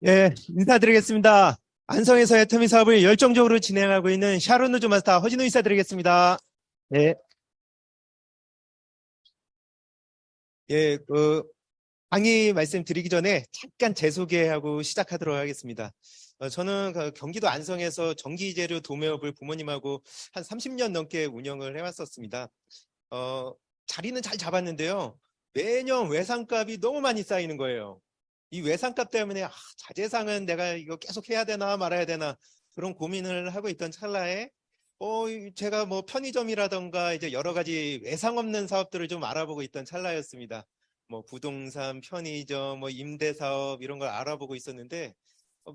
예, 인사드리겠습니다. 안성에서 애터미 사업을 열정적으로 진행하고 있는 샤론 우즈 마스터 허진우 인사드리겠습니다. 예, 예, 강의 말씀드리기 전에 잠깐 제 소개하고 시작하도록 하겠습니다. 저는 경기도 안성에서 전기재료 도매업을 부모님하고 한 30년 넘게 운영을 해왔었습니다. 어, 자리는 잘 잡았는데요. 매년 외상값이 너무 많이 쌓이는 거예요. 이 외상값 때문에 자재상은 내가 이거 계속 해야 되나 말아야 되나 그런 고민을 하고 있던 찰나에 제가 뭐 편의점이라던가 이제 여러 가지 외상 없는 사업들을 좀 알아보고 있던 찰나였습니다. 뭐 부동산, 편의점, 뭐 임대사업 이런 걸 알아보고 있었는데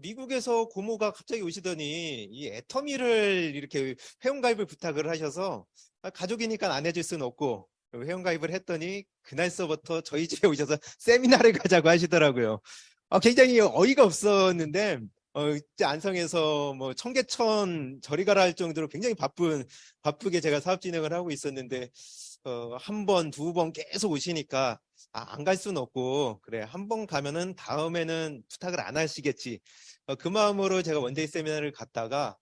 미국에서 고모가 갑자기 오시더니 이 애터미를 이렇게 회원가입을 부탁을 하셔서 가족이니까 안 해줄 수는 없고 회원가입을 했더니 그날서부터 저희 집에 오셔서 세미나를 가자고 하시더라고요. 굉장히 어이가 없었는데 이제 안성에서 뭐 청계천 저리 가라 할 정도로 굉장히 바쁘게 제가 사업 진행을 하고 있었는데 한 번, 두 번 계속 오시니까 안 갈 수는 없고 그래 한 번 가면은 다음에는 부탁을 안 하시겠지. 그 마음으로 제가 원데이 세미나를 갔다가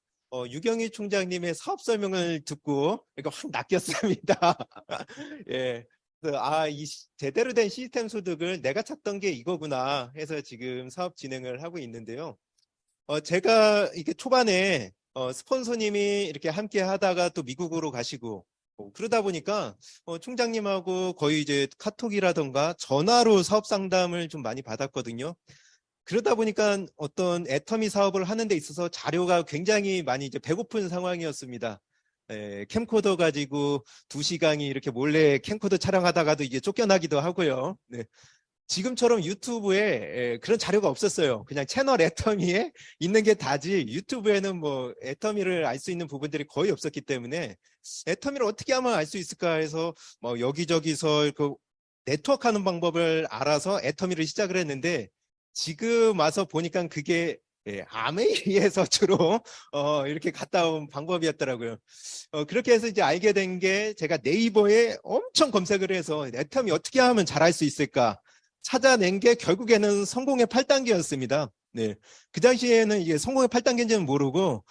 유경희 총장님의 사업 설명을 듣고 그러니까 확 낚였습니다. 예. 이 제대로 된 시스템 소득을 내가 찾던 게 이거구나 해서 지금 사업 진행을 하고 있는데요. 제가 이게 초반에 스폰서님이 이렇게 함께 하다가 또 미국으로 가시고 그러다 보니까 총장님하고 거의 이제 카톡이라던가 전화로 사업 상담을 좀 많이 받았거든요. 그러다 보니까 어떤 애터미 사업을 하는 데 있어서 자료가 굉장히 많이 이제 배고픈 상황이었습니다. 캠코더 가지고 2시간이 이렇게 몰래 캠코더 촬영하다가도 이게 쫓겨나기도 하고요. 네. 지금처럼 유튜브에 그런 자료가 없었어요. 그냥 채널 애터미에 있는 게 다지 유튜브에는 뭐 애터미를 알 수 있는 부분들이 거의 없었기 때문에 애터미를 어떻게 하면 알 수 있을까 해서 뭐 여기저기서 그 네트워크하는 방법을 알아서 애터미를 시작을 했는데 지금 와서 보니까 그게 아메이에서 주로 이렇게 갔다 온 방법이었더라고요. 그렇게 해서 이제 알게 된 게 제가 네이버에 엄청 검색을 해서 애터미 어떻게 하면 잘할 수 있을까 찾아낸 게 결국에는 성공의 8단계였습니다. 네. 그 당시에는 이게 성공의 8단계인지는 모르고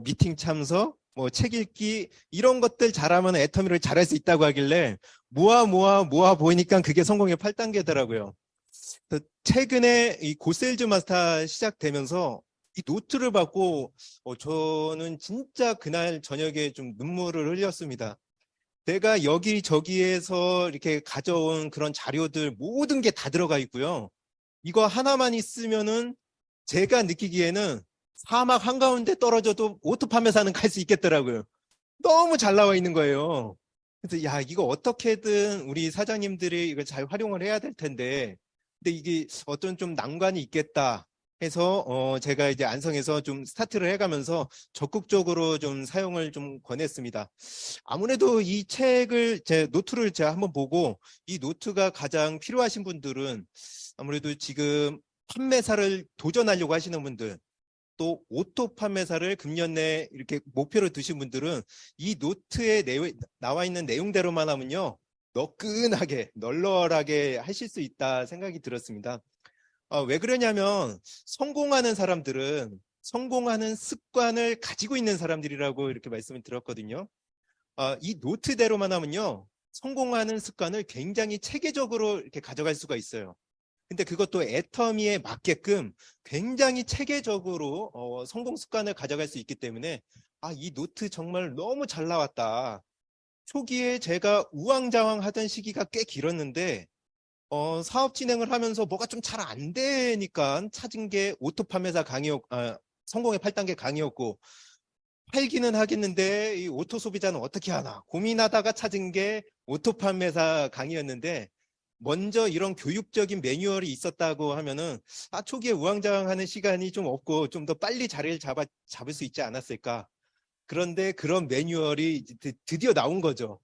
미팅 참석, 뭐 책 읽기 이런 것들 잘하면 애터미를 잘할 수 있다고 하길래 모아 보니까 그게 성공의 8단계더라고요. 최근에 이 고세일즈 마스터 시작되면서 이 노트를 받고 저는 진짜 그날 저녁에 좀 눈물을 흘렸습니다. 내가 여기저기에서 이렇게 가져온 그런 자료들 모든 게 다 들어가 있고요. 이거 하나만 있으면은 제가 느끼기에는 사막 한가운데 떨어져도 오토 판매사는 갈 수 있겠더라고요. 너무 잘 나와 있는 거예요. 그래서 야, 이거 어떻게든 우리 사장님들이 이걸 잘 활용을 해야 될 텐데. 근데 이게 어떤 좀 난관이 있겠다 해서 제가 이제 안성에서 좀 스타트를 해가면서 적극적으로 좀 사용을 좀 권했습니다. 아무래도 이 책을 제 노트를 제가 한번 보고 이 노트가 가장 필요하신 분들은 아무래도 지금 판매사를 도전하려고 하시는 분들 또 오토 판매사를 금년 내에 이렇게 목표로 두신 분들은 이 노트에 나와 있는 내용대로만 하면요. 너끈하게 널널하게 하실 수 있다 생각이 들었습니다. 왜 그러냐면 성공하는 사람들은 성공하는 습관을 가지고 있는 사람들이라고 이렇게 말씀을 드렸거든요. 이 노트대로만 하면요. 성공하는 습관을 굉장히 체계적으로 이렇게 가져갈 수가 있어요. 근데 그것도 애터미에 맞게끔 굉장히 체계적으로 성공 습관을 가져갈 수 있기 때문에 이 노트 정말 너무 잘 나왔다. 초기에 제가 우왕좌왕 하던 시기가 꽤 길었는데 사업 진행을 하면서 뭐가 좀 잘 안 되니까 찾은 게 오토 판매사 성공의 8단계 강의였고 팔기는 하겠는데 이 오토 소비자는 어떻게 하나 고민하다가 찾은 게 오토 판매사 강의였는데 먼저 이런 교육적인 매뉴얼이 있었다고 하면은 초기에 우왕좌왕하는 시간이 좀 없고 좀 더 빨리 자리를 잡을 수 있지 않았을까. 그런데 그런 매뉴얼이 드디어 나온 거죠.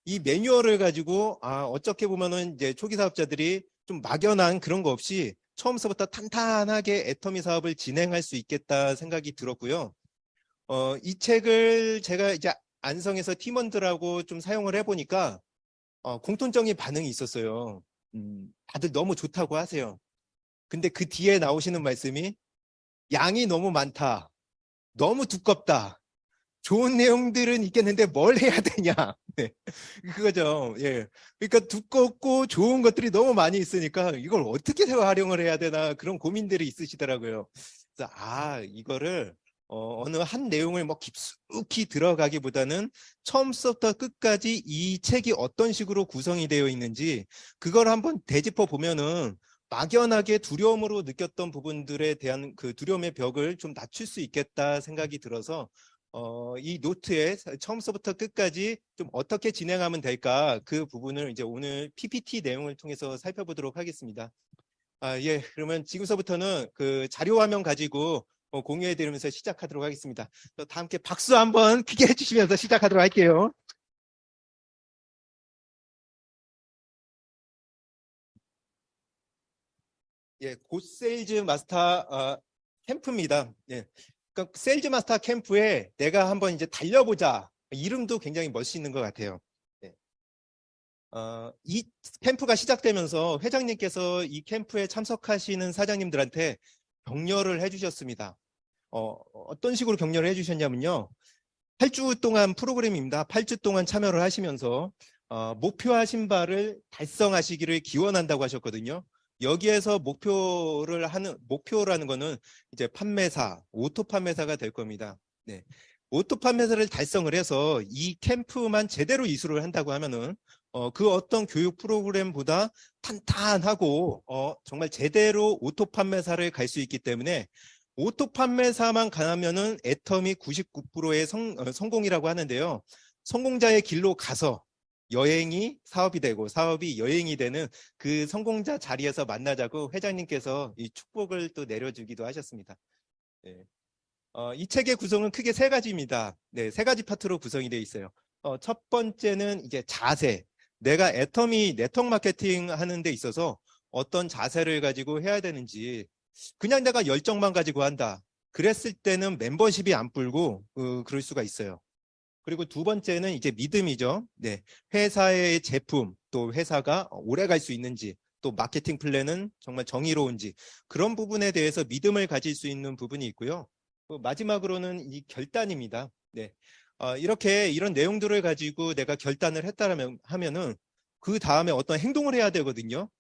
이 매뉴얼을 가지고 어떻게 보면은 이제 초기 사업자들이 좀 막연한 그런 거 없이 처음서부터 탄탄하게 애터미 사업을 진행할 수 있겠다 생각이 들었고요. 이 책을 제가 이제 안성에서 팀원들하고 좀 사용을 해보니까 공통적인 반응이 있었어요. 다들 너무 좋다고 하세요. 근데 그 뒤에 나오시는 말씀이 양이 너무 많다. 너무 두껍다. 좋은 내용들은 있겠는데 뭘 해야 되냐. 네. 그거죠. 예. 그러니까 두껍고 좋은 것들이 너무 많이 있으니까 이걸 어떻게 활용을 해야 되나 그런 고민들이 있으시더라고요. 그래서 이거를 어느 한 내용을 뭐 깊숙이 들어가기보다는 처음부터 끝까지 이 책이 어떤 식으로 구성이 되어 있는지 그걸 한번 되짚어 보면은 막연하게 두려움으로 느꼈던 부분들에 대한 그 두려움의 벽을 좀 낮출 수 있겠다 생각이 들어서 이 노트에 처음부터 끝까지 좀 어떻게 진행하면 될까 그 부분을 이제 오늘 PPT 내용을 통해서 살펴보도록 하겠습니다. 예, 그러면 지금서부터는 그 자료 화면 가지고 공유해 드리면서 시작하도록 하겠습니다. 다 함께 박수 한번 크게 해주시면서 시작하도록 할게요. 예, 곧 세일즈 마스터 캠프입니다. 예. 그러니까 세일즈 마스터 캠프에 내가 한번 이제 달려보자. 이름도 굉장히 멋있는 것 같아요. 예. 이 캠프가 시작되면서 회장님께서 이 캠프에 참석하시는 사장님들한테 격려를 해주셨습니다. 어떤 식으로 격려를 해주셨냐면요. 8주 동안 프로그램입니다. 8주 동안 참여를 하시면서 목표하신 바를 달성하시기를 기원한다고 하셨거든요. 여기에서 목표라는 거는 이제 판매사, 오토 판매사가 될 겁니다. 네. 오토 판매사를 달성을 해서 이 캠프만 제대로 이수를 한다고 하면은 그 어떤 교육 프로그램보다 탄탄하고 정말 제대로 오토 판매사를 갈 수 있기 때문에 오토 판매사만 가면은 애터미 99%의 성공이라고 하는데요. 성공자의 길로 가서 여행이 사업이 되고 사업이 여행이 되는 그 성공자 자리에서 만나자고 회장님께서 이 축복을 또 내려주기도 하셨습니다. 네. 이 책의 구성은 크게 세 가지입니다. 네, 세 가지 파트로 구성이 되어 있어요. 첫 번째는 이제 자세. 내가 애터미 네트워크 마케팅 하는 데 있어서 어떤 자세를 가지고 해야 되는지 그냥 내가 열정만 가지고 한다. 그랬을 때는 멤버십이 안 불고 그럴 수가 있어요. 그리고 두 번째는 이제 믿음이죠. 네, 회사의 제품 또 회사가 오래 갈 수 있는지 또 마케팅 플랜은 정말 정의로운지 그런 부분에 대해서 믿음을 가질 수 있는 부분이 있고요. 마지막으로는 이 결단입니다. 네, 이렇게 이런 내용들을 가지고 내가 결단을 했다면 하면은 그 다음에 어떤 행동을 해야 되거든요.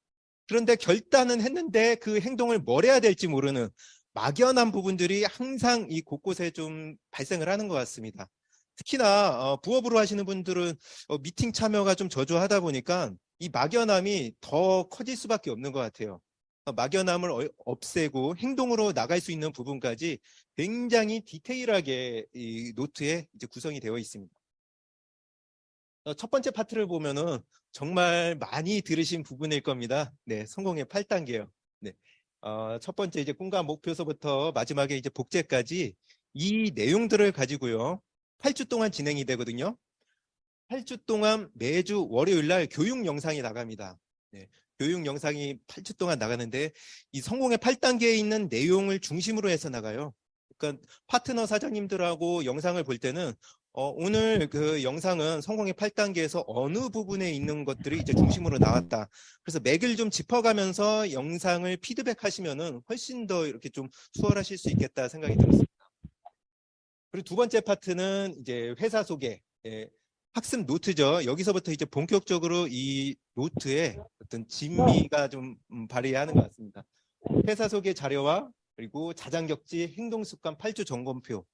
그런데 결단은 했는데 그 행동을 뭘 해야 될지 모르는 막연한 부분들이 항상 이 곳곳에 좀 발생을 하는 것 같습니다. 특히나 부업으로 하시는 분들은 미팅 참여가 좀 저조하다 보니까 이 막연함이 더 커질 수밖에 없는 것 같아요. 막연함을 없애고 행동으로 나갈 수 있는 부분까지 굉장히 디테일하게 이 노트에 이제 구성이 되어 있습니다. 첫 번째 파트를 보면은 정말 많이 들으신 부분일 겁니다. 네, 성공의 8단계요. 네. 첫 번째 이제 꿈과 목표서부터 마지막에 이제 복제까지 이 내용들을 가지고요. 8주 동안 진행이 되거든요. 8주 동안 매주 월요일 날 교육 영상이 나갑니다. 네, 교육 영상이 8주 동안 나가는데 이 성공의 8단계에 있는 내용을 중심으로 해서 나가요. 그러니까 파트너 사장님들하고 영상을 볼 때는 오늘 그 영상은 성공의 8단계에서 어느 부분에 있는 것들이 이제 중심으로 나왔다. 그래서 맥을 좀 짚어가면서 영상을 피드백하시면은 훨씬 더 이렇게 좀 수월하실 수 있겠다 생각이 들었습니다. 그리고 두 번째 파트는 이제 회사 소개, 예, 학습 노트죠. 여기서부터 이제 본격적으로 이 노트에 어떤 진미가 좀 발휘하는 것 같습니다. 회사 소개 자료와 그리고 자장격지 행동습관 8주 점검표.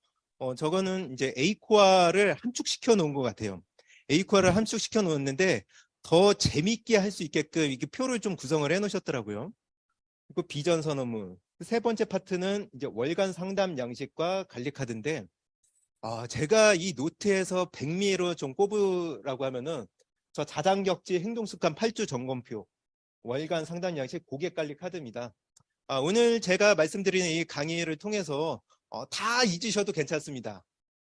저거는 이제 A코어를 함축시켜 놓은 것 같아요. A코어를 함축시켜 놓았는데 더 재밌게 할 수 있게끔 이렇게 표를 좀 구성을 해 놓으셨더라고요. 그리고 비전 선언문. 세 번째 파트는 이제 월간 상담 양식과 관리 카드인데 제가 이 노트에서 백미로 좀 꼽으라고 하면은 저 자장격지 행동습관 8주 점검표, 월간 상담 양식 고객관리 카드입니다. 오늘 제가 말씀드리는 이 강의를 통해서 다 잊으셔도 괜찮습니다.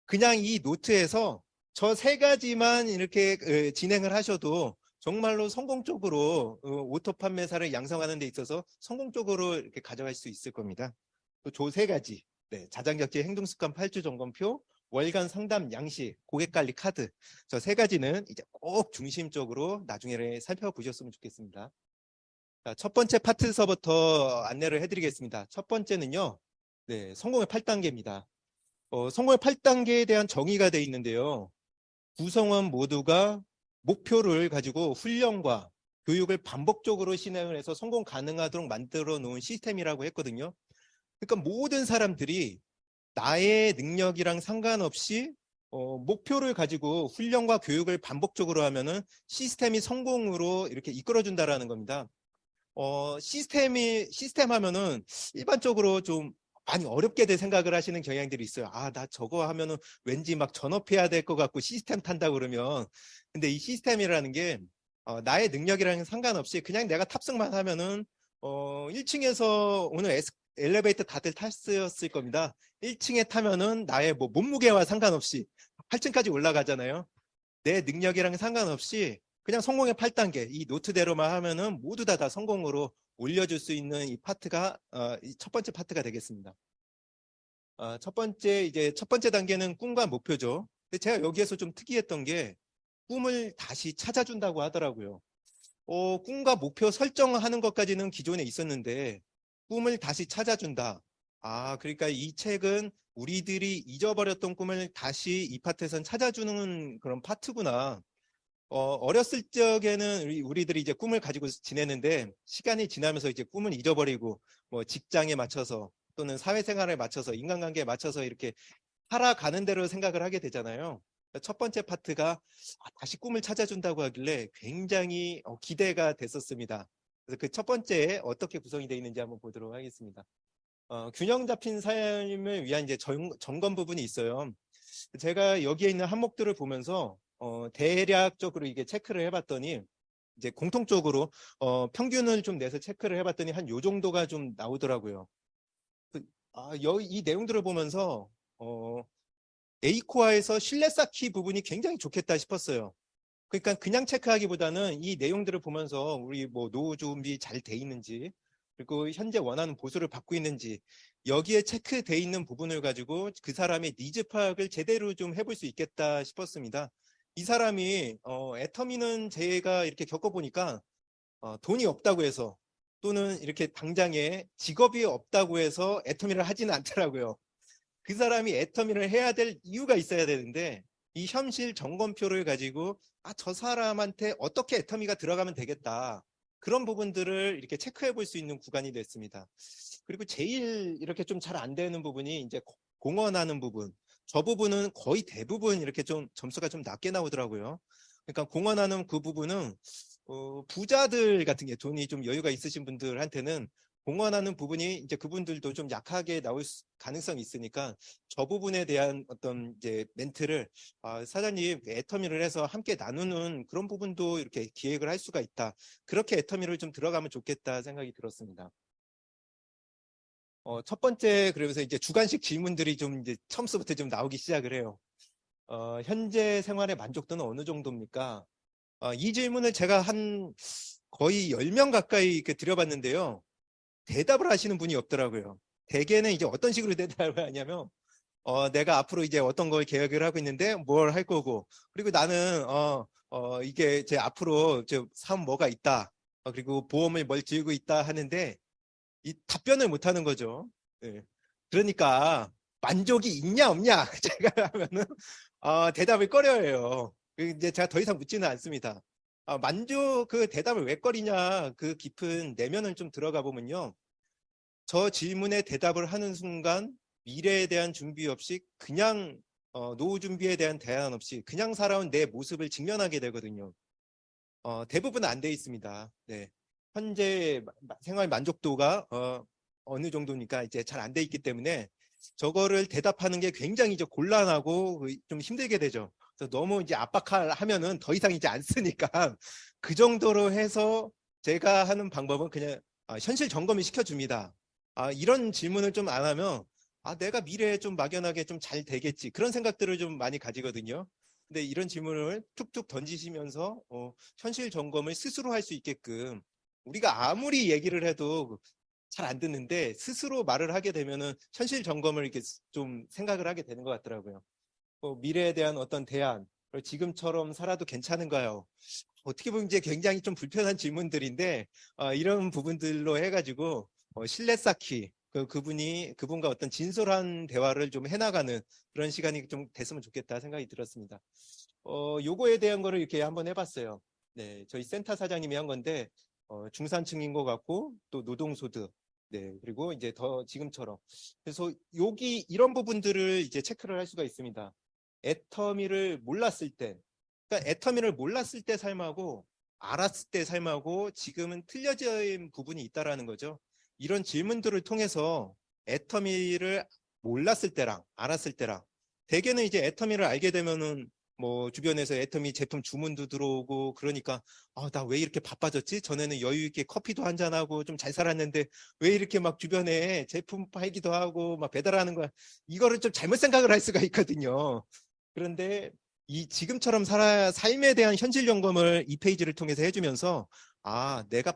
그냥 이 노트에서 저 세 가지만 이렇게 진행을 하셔도 정말로 성공적으로 오토 판매사를 양성하는 데 있어서 성공적으로 이렇게 가져갈 수 있을 겁니다. 또 저 세 가지, 네, 자장격지 행동습관 8주 점검표, 월간 상담 양식, 고객관리 카드, 저 세 가지는 이제 꼭 중심적으로 나중에 살펴보셨으면 좋겠습니다. 자, 첫 번째 파트서부터 안내를 해드리겠습니다. 첫 번째는요, 네, 성공의 8단계입니다. 성공의 8단계에 대한 정의가 되어 있는데요. 구성원 모두가 목표를 가지고 훈련과 교육을 반복적으로 진행을 해서 성공 가능하도록 만들어 놓은 시스템이라고 했거든요. 그러니까 모든 사람들이 나의 능력이랑 상관없이 목표를 가지고 훈련과 교육을 반복적으로 하면은 시스템이 성공으로 이렇게 이끌어준다라는 겁니다. 시스템 하면은 일반적으로 좀 많이 어렵게 될 생각을 하시는 경향들이 있어요. 아, 나 저거 하면은 왠지 막 전업해야 될 것 같고 시스템 탄다 그러면. 근데 이 시스템이라는 게 나의 능력이랑 상관없이 그냥 내가 탑승만 하면은 1층에서 오늘 엘리베이터 다들 탔었을 겁니다. 1층에 타면은 나의 뭐 몸무게와 상관없이 8층까지 올라가잖아요. 내 능력이랑 상관없이 그냥 성공의 8단계 이 노트대로만 하면은 모두 다 성공으로 올려줄 수 있는 이 파트가 이 첫 번째 파트가 되겠습니다. 첫 번째 단계는 꿈과 목표죠. 근데 제가 여기에서 좀 특이했던 게 꿈을 다시 찾아준다고 하더라고요. 꿈과 목표 설정하는 것까지는 기존에 있었는데 꿈을 다시 찾아준다. 아, 그러니까 이 책은 우리들이 잊어버렸던 꿈을 다시 이 파트에선 찾아주는 그런 파트구나. 어렸을 적에는 우리들이 이제 꿈을 가지고 지내는데 시간이 지나면서 이제 꿈을 잊어버리고 뭐 직장에 맞춰서 또는 사회생활에 맞춰서 인간관계에 맞춰서 이렇게 살아가는 대로 생각을 하게 되잖아요. 첫 번째 파트가 다시 꿈을 찾아준다고 하길래 굉장히 기대가 됐었습니다. 그래서 그 첫 번째 어떻게 구성이 되어 있는지 한번 보도록 하겠습니다. 균형 잡힌 삶을 위한 이제 점검 부분이 있어요. 제가 여기에 있는 항목들을 보면서 대략적으로 이게 체크를 해봤더니 이제 공통적으로 평균을 좀 내서 체크를 해봤더니 한 요 정도가 좀 나오더라고요. 이 내용들을 보면서 A코어에서 신뢰 쌓기 부분이 굉장히 좋겠다 싶었어요. 그러니까 그냥 체크하기보다는 이 내용들을 보면서 우리 뭐 노후 준비 잘 돼 있는지 그리고 현재 원하는 보수를 받고 있는지 여기에 체크돼 있는 부분을 가지고 그 사람의 니즈 파악을 제대로 좀 해볼 수 있겠다 싶었습니다. 이 사람이 애터미는 제가 이렇게 겪어보니까 돈이 없다고 해서 또는 이렇게 당장에 직업이 없다고 해서 애터미를 하지는 않더라고요. 그 사람이 애터미를 해야 될 이유가 있어야 되는데 이 현실 점검표를 가지고 저 사람한테 어떻게 애터미가 들어가면 되겠다. 그런 부분들을 이렇게 체크해 볼 수 있는 구간이 됐습니다. 그리고 제일 이렇게 좀 잘 안 되는 부분이 이제 공헌하는 부분. 저 부분은 거의 대부분 이렇게 좀 점수가 좀 낮게 나오더라고요. 그러니까 공헌하는 그 부분은 부자들 같은 게 돈이 좀 여유가 있으신 분들한테는 공헌하는 부분이 이제 그분들도 좀 약하게 나올 가능성이 있으니까 저 부분에 대한 어떤 이제 멘트를 사장님 애터미를 해서 함께 나누는 그런 부분도 이렇게 기획을 할 수가 있다. 그렇게 애터미를 좀 들어가면 좋겠다 생각이 들었습니다. 첫 번째 그러면서 이제 주관식 질문들이 좀 이제 처음부터 좀 나오기 시작을 해요. 현재 생활의 만족도는 어느 정도입니까? 이 질문을 제가 한 거의 10명 가까이 이렇게 드려봤는데요. 대답을 하시는 분이 없더라고요. 대개는 이제 어떤 식으로 대답을 하냐면, 내가 앞으로 이제 어떤 걸 계획을 하고 있는데 뭘 할 거고, 그리고 나는, 이게 제 앞으로 저 사업 뭐가 있다. 그리고 보험을 뭘 들고 있다 하는데, 이 답변을 못 하는 거죠. 예. 그러니까, 만족이 있냐, 없냐, 제가 하면은, 대답을 꺼려해요. 이제 제가 더 이상 묻지는 않습니다. 그 대답을 왜 꺼리냐, 그 깊은 내면을 좀 들어가 보면요. 저 질문에 대답을 하는 순간 미래에 대한 준비 없이 그냥 노후 준비에 대한 대안 없이 그냥 살아온 내 모습을 직면하게 되거든요. 대부분은 안 돼 있습니다. 네. 현재 생활 만족도가 어느 정도니까 이제 잘 안 돼 있기 때문에 저거를 대답하는 게 굉장히 이제 곤란하고 좀 힘들게 되죠. 그래서 너무 이제 압박하면은 더 이상 이제 안 쓰니까 그 정도로 해서 제가 하는 방법은 그냥 현실 점검을 시켜줍니다. 이런 질문을 좀 안 하면 내가 미래에 좀 막연하게 좀 잘 되겠지. 그런 생각들을 좀 많이 가지거든요. 근데 이런 질문을 툭툭 던지시면서 현실 점검을 스스로 할 수 있게끔 우리가 아무리 얘기를 해도 잘 안 듣는데 스스로 말을 하게 되면은 현실 점검을 이렇게 좀 생각을 하게 되는 것 같더라고요. 미래에 대한 어떤 대안, 지금처럼 살아도 괜찮은가요? 어떻게 보면 이제 굉장히 좀 불편한 질문들인데 이런 부분들로 해가지고 신뢰 쌓기 그분과 어떤 진솔한 대화를 좀 해나가는 그런 시간이 좀 됐으면 좋겠다 생각이 들었습니다. 요거에 대한 거를 이렇게 한번 해봤어요. 네, 저희 센터 사장님이 한 건데 중산층인 것 같고 또 노동소득 네, 그리고 이제 더 지금처럼 그래서 여기 이런 부분들을 이제 체크를 할 수가 있습니다. 애터미를 몰랐을 때 그러니까 애터미를 몰랐을 때 삶하고 알았을 때 삶하고 지금은 틀려진 부분이 있다라는 거죠. 이런 질문들을 통해서 애터미를 몰랐을 때랑 알았을 때랑 대개는 이제 애터미를 알게 되면은 뭐 주변에서 애터미 제품 주문도 들어오고 그러니까 나 왜 이렇게 바빠졌지? 전에는 여유 있게 커피도 한잔하고 좀 잘 살았는데 왜 이렇게 막 주변에 제품 팔기도 하고 막 배달하는 거야. 이거를 좀 잘못 생각을 할 수가 있거든요. 그런데 이 지금처럼 삶에 대한 현실 점검을 이 페이지를 통해서 해주면서 내가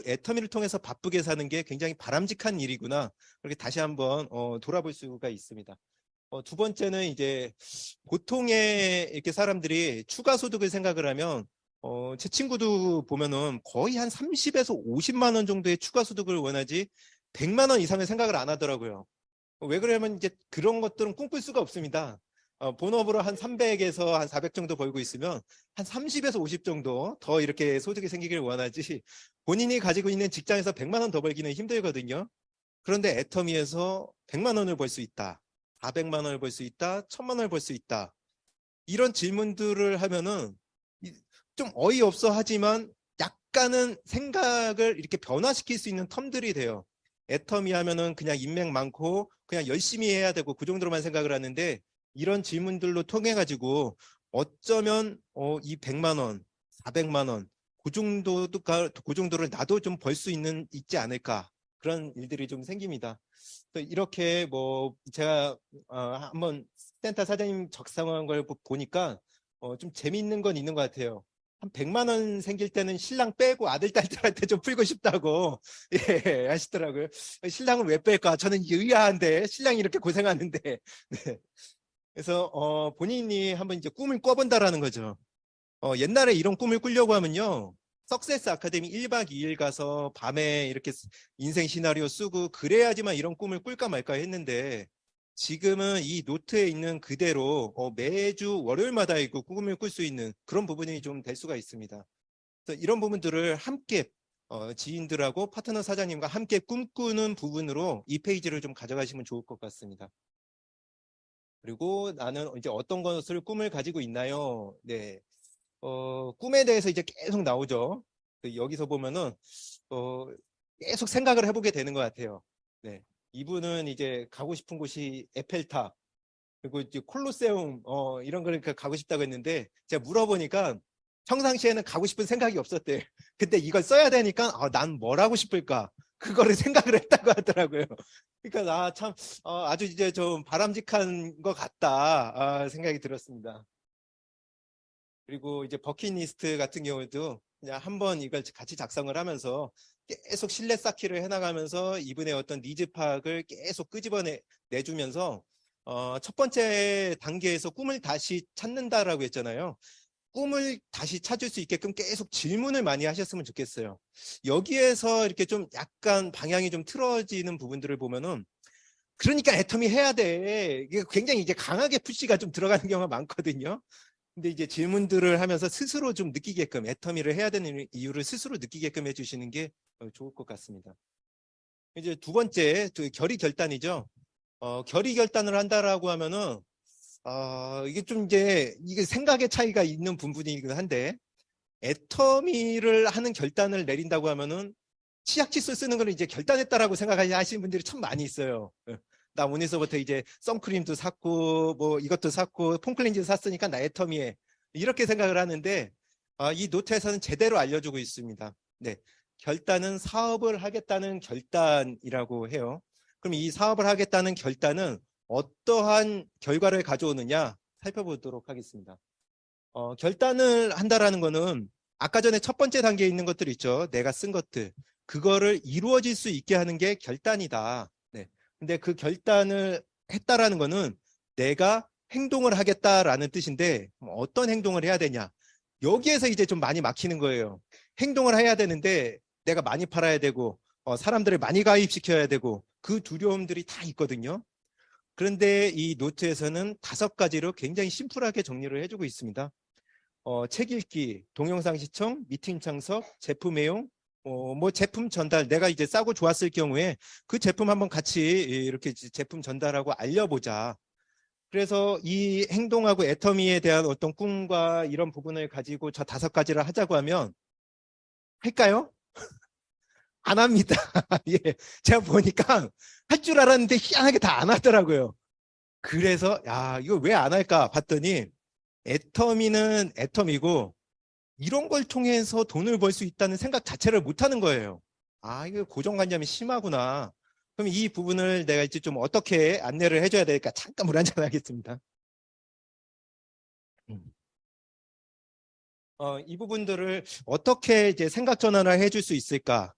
애터미를 통해서 바쁘게 사는 게 굉장히 바람직한 일이구나. 그렇게 다시 한번 돌아볼 수가 있습니다. 두 번째는 이제 보통의 이렇게 사람들이 추가 소득을 생각을 하면 제 친구도 보면은 거의 한 30에서 50만 원 정도의 추가 소득을 원하지 100만 원 이상의 생각을 안 하더라고요. 왜 그러냐면 이제 그런 것들은 꿈꿀 수가 없습니다. 본업으로 한 300에서 한 400 정도 벌고 있으면 한 30에서 50 정도 더 이렇게 소득이 생기길 원하지 본인이 가지고 있는 직장에서 100만 원 더 벌기는 힘들거든요. 그런데 애터미에서 100만 원을 벌 수 있다. 400만 원을 벌 수 있다. 1000만 원을 벌 수 있다. 이런 질문들을 하면은 좀 어이없어 하지만 약간은 생각을 이렇게 변화시킬 수 있는 텀들이 돼요. 애터미 하면은 그냥 인맥 많고 그냥 열심히 해야 되고 그 정도로만 생각을 하는데 이런 질문들로 통해 가지고 어쩌면 이 100만 원, 400만 원, 그 정도를 나도 좀 벌 수 있지 않을까 그런 일들이 좀 생깁니다. 이렇게 뭐 제가 한번 센터 사장님 적성한 걸 보니까 좀 재미있는 건 있는 것 같아요. 한 100만 원 생길 때는 신랑 빼고 아들, 딸들한테 좀 풀고 싶다고 예, 하시더라고요. 신랑을 왜 뺄까? 저는 의아한데 신랑이 이렇게 고생하는데. 네. 그래서 본인이 한번 이제 꿈을 꿔본다라는 거죠. 옛날에 이런 꿈을 꾸려고 하면요. 석세스 아카데미 1박 2일 가서 밤에 이렇게 인생 시나리오 쓰고 그래야지만 이런 꿈을 꿀까 말까 했는데 지금은 이 노트에 있는 그대로 매주 월요일마다 이거 꿈을 꿀 수 있는 그런 부분이 좀 될 수가 있습니다. 그래서 이런 부분들을 함께 지인들하고 파트너 사장님과 함께 꿈꾸는 부분으로 이 페이지를 좀 가져가시면 좋을 것 같습니다. 그리고 나는 이제 어떤 것을 꿈을 가지고 있나요? 네. 꿈에 대해서 이제 계속 나오죠. 여기서 보면은, 어, 계속 생각을 해보게 되는 것 같아요. 네. 이분은 이제 가고 싶은 곳이 에펠탑, 그리고 이제 콜로세움, 이런 걸 가고 싶다고 했는데, 제가 물어보니까 평상시에는 가고 싶은 생각이 없었대요. 근데 이걸 써야 되니까, 난 뭘 하고 싶을까? 그거를 생각을 했다고 하더라고요. 그러니까, 참, 아주 이제 좀 바람직한 것 같다, 생각이 들었습니다. 그리고 이제 버킷리스트 같은 경우도 그냥 한번 이걸 같이 작성을 하면서 계속 신뢰 쌓기를 해나가면서 이분의 어떤 니즈 파악을 계속 내주면서 첫 번째 단계에서 꿈을 다시 찾는다라고 했잖아요. 꿈을 다시 찾을 수 있게끔 계속 질문을 많이 하셨으면 좋겠어요. 여기에서 이렇게 좀 약간 방향이 좀 틀어지는 부분들을 보면은 그러니까 애터미 해야 돼. 이게 굉장히 이제 강하게 푸시가 좀 들어가는 경우가 많거든요. 근데 이제 질문들을 하면서 스스로 좀 느끼게끔 애터미를 해야 되는 이유를 스스로 느끼게끔 해주시는 게 좋을 것 같습니다. 이제 두 번째 결의 결단이죠. 결의 결단을 한다라고 하면은 이게 좀 이게 생각의 차이가 있는 부분이긴 한데 애터미를 하는 결단을 내린다고 하면은 치약 칫솔 쓰는 걸 이제 결단했다라고 생각하시는 분들이 참 많이 있어요. 나 오늘서부터 이제 선크림도 샀고 뭐 이것도 샀고 폼클렌징도 샀으니까 나 애터미에 이렇게 생각을 하는데 이 노트에서는 제대로 알려주고 있습니다. 네, 결단은 사업을 하겠다는 결단이라고 해요. 그럼 이 사업을 하겠다는 결단은 어떠한 결과를 가져오느냐 살펴보도록 하겠습니다. 결단을 한다라는 거는 아까 전에 첫 번째 단계에 있는 것들 있죠. 내가 쓴 것들. 그거를 이루어질 수 있게 하는 게 결단이다. 네. 근데 그 결단을 했다라는 거는 내가 행동을 하겠다라는 뜻인데 어떤 행동을 해야 되냐. 여기에서 이제 좀 많이 막히는 거예요. 행동을 해야 되는데 내가 많이 팔아야 되고 사람들을 많이 가입시켜야 되고 그 두려움들이 다 있거든요. 그런데 이 노트에서는 5가지로 굉장히 심플하게 정리를 해주고 있습니다. 책 읽기, 동영상 시청, 미팅 참석, 제품 애용, 뭐 제품 전달, 내가 이제 싸고 좋았을 경우에 그 제품 한번 같이 이렇게 제품 전달하고 알려보자. 그래서 이 행동하고 애터미에 대한 어떤 꿈과 이런 부분을 가지고 저 5가지를 하자고 하면 할까요? 안 합니다. 예, 제가 보니까 할 줄 알았는데 희한하게 다 안 하더라고요. 그래서 야, 이거 왜 안 할까 봤더니 애터미는 애터미고 이런 걸 통해서 돈을 벌 수 있다는 생각 자체를 못 하는 거예요. 아, 이거 고정관념이 심하구나. 그럼 이 부분을 내가 이제 좀 어떻게 안내를 해줘야 될까? 잠깐 물 한잔 하겠습니다. 이 부분들을 어떻게 이제 생각 전환을 해줄 수 있을까?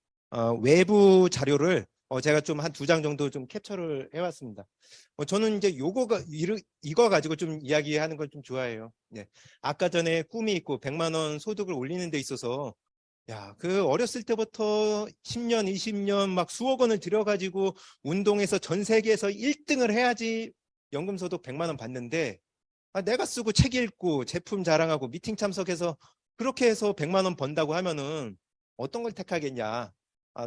외부 자료를 제가 좀 한 2장 정도 좀 캡처를 해왔습니다. 저는 이제 이거 가지고 좀 이야기하는 걸 좀 좋아해요. 네. 아까 전에 꿈이 있고 100만 원 소득을 올리는 데 있어서 야, 그 어렸을 때부터 10년, 20년 막 수억 원을 들여가지고 운동해서 전 세계에서 1등을 해야지 연금소득 100만 원 받는데 내가 쓰고 책 읽고 제품 자랑하고 미팅 참석해서 그렇게 해서 100만 원 번다고 하면은 어떤 걸 택하겠냐.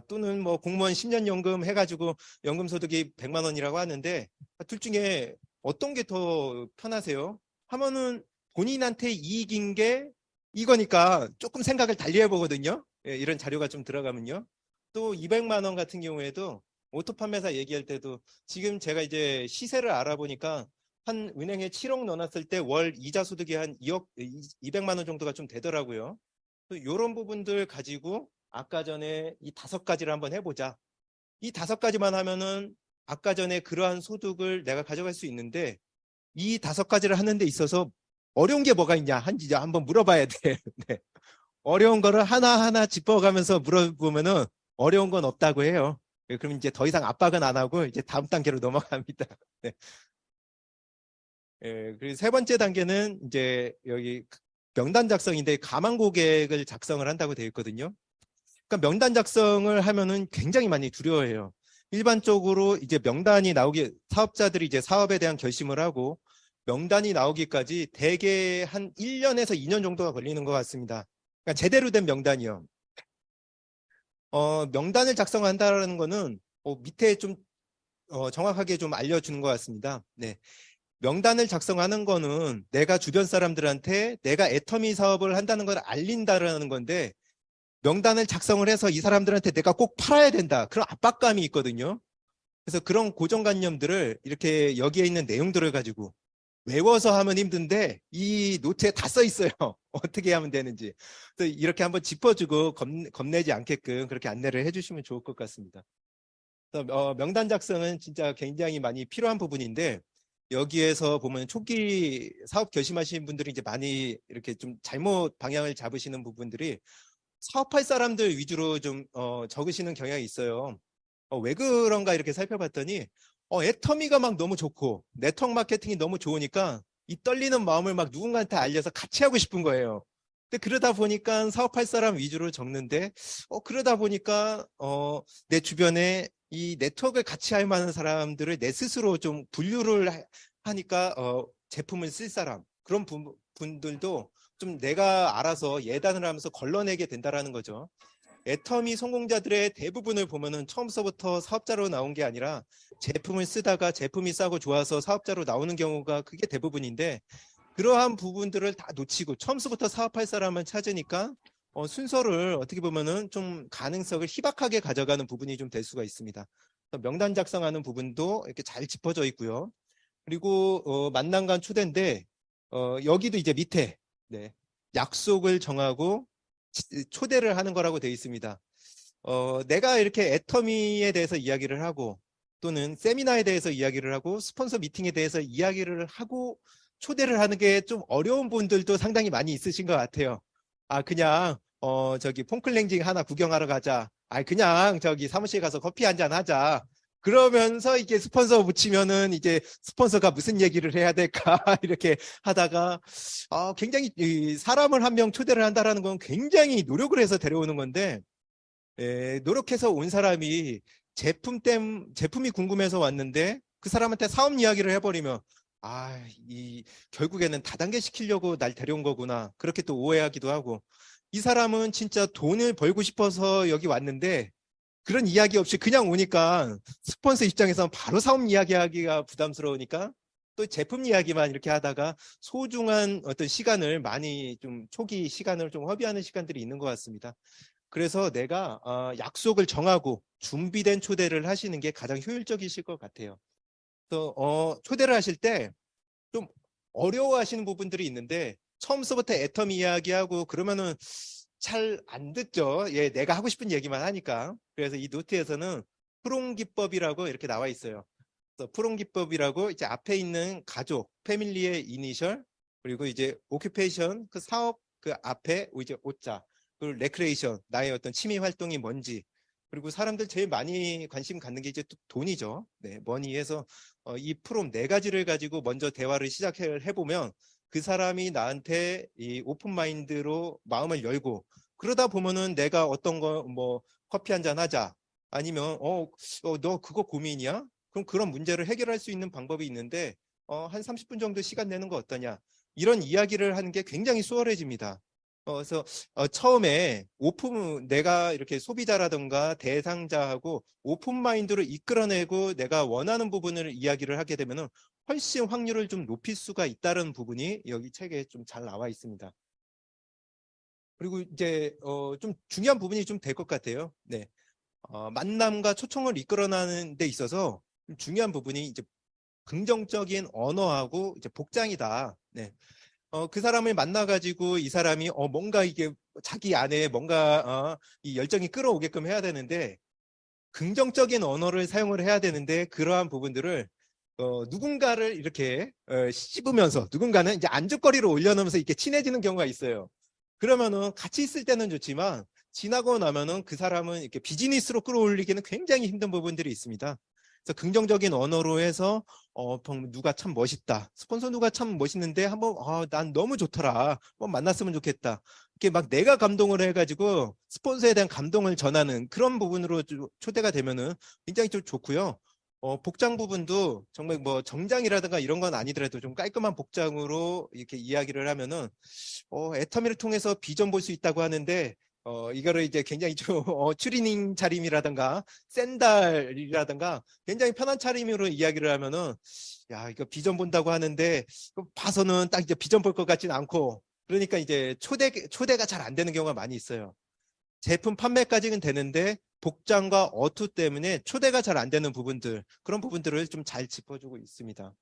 또는 뭐 공무원 10년 연금 해가지고 연금 소득이 100만 원이라고 하는데 둘 중에 어떤 게 더 편하세요? 하면은 본인한테 이익인 게 이거니까 조금 생각을 달리 해보거든요. 예, 이런 자료가 좀 들어가면요. 또 200만 원 같은 경우에도 오토 판매사 얘기할 때도 지금 제가 이제 시세를 알아보니까 한 은행에 7억 넣어놨을 때 월 이자 소득이 한 2억, 200만 원 정도가 좀 되더라고요. 이런 부분들 가지고 아까 전에 이 5가지를 한번 해보자. 이 5가지만 하면은 아까 전에 그러한 소득을 내가 가져갈 수 있는데 이 5가지를 하는 데 있어서 어려운 게 뭐가 있냐 이제 한번 물어봐야 돼. 네. 어려운 거를 하나하나 짚어가면서 물어보면은 어려운 건 없다고 해요. 그럼 이제 더 이상 압박은 안 하고 이제 다음 단계로 넘어갑니다. 네. 예, 그리고 3번째 단계는 이제 여기 명단 작성인데 가망 고객을 작성을 한다고 되어 있거든요. 그러니까 명단 작성을 하면은 굉장히 많이 두려워해요. 일반적으로 이제 명단이 나오기 사업자들이 이제 사업에 대한 결심을 하고 명단이 나오기까지 대개 한 1년에서 2년 정도가 걸리는 것 같습니다. 그러니까 제대로 된 명단이요. 명단을 작성한다는 거는 밑에 좀 정확하게 좀 알려주는 것 같습니다. 네. 명단을 작성하는 거는 내가 주변 사람들한테 내가 애터미 사업을 한다는 걸 알린다라는 건데 명단을 작성을 해서 이 사람들한테 내가 꼭 팔아야 된다. 그런 압박감이 있거든요. 그래서 그런 고정관념들을 이렇게 여기에 있는 내용들을 가지고 외워서 하면 힘든데 이 노트에 다 써 있어요. 어떻게 하면 되는지. 그래서 이렇게 한번 짚어주고 겁내지 않게끔 그렇게 안내를 해주시면 좋을 것 같습니다. 그래서 명단 작성은 진짜 굉장히 많이 필요한 부분인데 여기에서 보면 초기 사업 결심하시는 분들이 이제 많이 이렇게 좀 잘못 방향을 잡으시는 부분들이 사업할 사람들 위주로 좀 적으시는 경향이 있어요. 왜 그런가 이렇게 살펴봤더니 애터미가 막 너무 좋고 네트워크 마케팅이 너무 좋으니까 이 떨리는 마음을 막 누군가한테 알려서 같이 하고 싶은 거예요. 근데 그러다 보니까 사업할 사람 위주로 적는데 그러다 보니까 내 주변에 이 네트워크를 같이 할 만한 사람들을 내 스스로 좀 분류를 하니까 제품을 쓸 사람 그런 분들도 좀 내가 알아서 예단을 하면서 걸러내게 된다라는 거죠. 애터미 성공자들의 대부분을 보면은 처음서부터 사업자로 나온 게 아니라 제품을 쓰다가 제품이 싸고 좋아서 사업자로 나오는 경우가 그게 대부분인데 그러한 부분들을 다 놓치고 처음서부터 사업할 사람을 찾으니까 순서를 어떻게 보면은 좀 가능성을 희박하게 가져가는 부분이 좀 될 수가 있습니다. 명단 작성하는 부분도 이렇게 잘 짚어져 있고요. 그리고 만남간 초대인데 여기도 이제 밑에 네, 약속을 정하고 초대를 하는 거라고 되어 있습니다. 내가 이렇게 애터미에 대해서 이야기를 하고 또는 세미나에 대해서 이야기를 하고 스폰서 미팅에 대해서 이야기를 하고 초대를 하는 게 좀 어려운 분들도 상당히 많이 있으신 것 같아요. 그냥 저기 폼클렌징 하나 구경하러 가자. 그냥 저기 사무실 가서 커피 한잔 하자. 그러면서 이게 스폰서 붙이면은 이제 스폰서가 무슨 얘기를 해야 될까 이렇게 하다가 굉장히 이 사람을 한 명 초대를 한다라는 건 굉장히 노력을 해서 데려오는 건데 노력해서 온 사람이 제품이 궁금해서 왔는데 그 사람한테 사업 이야기를 해버리면 결국에는 다단계 시키려고 날 데려온 거구나. 그렇게 또 오해하기도 하고 이 사람은 진짜 돈을 벌고 싶어서 여기 왔는데 그런 이야기 없이 그냥 오니까 스폰서 입장에서는 바로 사업 이야기하기가 부담스러우니까 또 제품 이야기만 이렇게 하다가 소중한 어떤 시간을 많이 좀 초기 시간을 좀 허비하는 시간들이 있는 것 같습니다. 그래서 내가 약속을 정하고 준비된 초대를 하시는 게 가장 효율적이실 것 같아요. 또 초대를 하실 때 좀 어려워하시는 부분들이 있는데 처음서부터 애텀 이야기하고 그러면은 잘 안 듣죠. 예, 내가 하고 싶은 얘기만 하니까. 그래서 이 노트에서는 프롬 기법이라고 이렇게 나와 있어요. 그래서 프롬 기법이라고 이제 앞에 있는 가족, 패밀리의 이니셜, 그리고 이제 오큐페이션, 그 사업 그 앞에 이제 오자, 그리고 레크레이션, 나의 어떤 취미 활동이 뭔지, 그리고 사람들 제일 많이 관심 갖는 게 이제 또 돈이죠. 네, 머니에서 이 프롬 네 가지를 가지고 먼저 대화를 시작해 보면 그 사람이 나한테 이 오픈 마인드로 마음을 열고 그러다 보면은 내가 어떤 거 뭐 커피 한 잔 하자 아니면 너 그거 고민이야? 그럼 그런 문제를 해결할 수 있는 방법이 있는데 한 30분 정도 시간 내는 거 어떠냐? 이런 이야기를 하는 게 굉장히 수월해집니다. 그래서 처음에 내가 이렇게 소비자라든가 대상자하고 오픈 마인드로 이끌어내고 내가 원하는 부분을 이야기를 하게 되면은 훨씬 확률을 좀 높일 수가 있다는 부분이 여기 책에 좀 잘 나와 있습니다. 그리고 이제 좀 중요한 부분이 좀 될 것 같아요. 네. 만남과 초청을 이끌어내는 데 있어서 좀 중요한 부분이 이제 긍정적인 언어하고 이제 복장이다. 네. 그 사람을 만나가지고 이 사람이 뭔가 이게 자기 안에 뭔가 이 열정이 끌어오게끔 해야 되는데 긍정적인 언어를 사용을 해야 되는데 그러한 부분들을 누군가를 이렇게 씹으면서 누군가는 이제 안주거리로 올려놓으면서 이렇게 친해지는 경우가 있어요. 그러면은 같이 있을 때는 좋지만 지나고 나면은 그 사람은 이렇게 비즈니스로 끌어올리기는 굉장히 힘든 부분들이 있습니다. 그래서 긍정적인 언어로 해서 누가 참 멋있다. 스폰서 누가 참 멋있는데 한번 난 너무 좋더라. 한번 만났으면 좋겠다. 이렇게 막 내가 감동을 해가지고 스폰서에 대한 감동을 전하는 그런 부분으로 초대가 되면은 굉장히 좀 좋고요. 복장 부분도 정말 뭐 정장이라든가 이런 건 아니더라도 좀 깔끔한 복장으로 이렇게 이야기를 하면은 애터미를 통해서 비전 볼 수 있다고 하는데 이거를 이제 굉장히 좀 추리닝 차림이라든가 샌달이라든가 굉장히 편한 차림으로 이야기를 하면은 야 이거 비전 본다고 하는데 봐서는 딱 이제 비전 볼 것 같지는 않고 그러니까 이제 초대가 잘 안 되는 경우가 많이 있어요. 제품 판매까지는 되는데 복장과 어투 때문에 초대가 잘 안 되는 부분들 그런 부분들을 좀 잘 짚어주고 있습니다.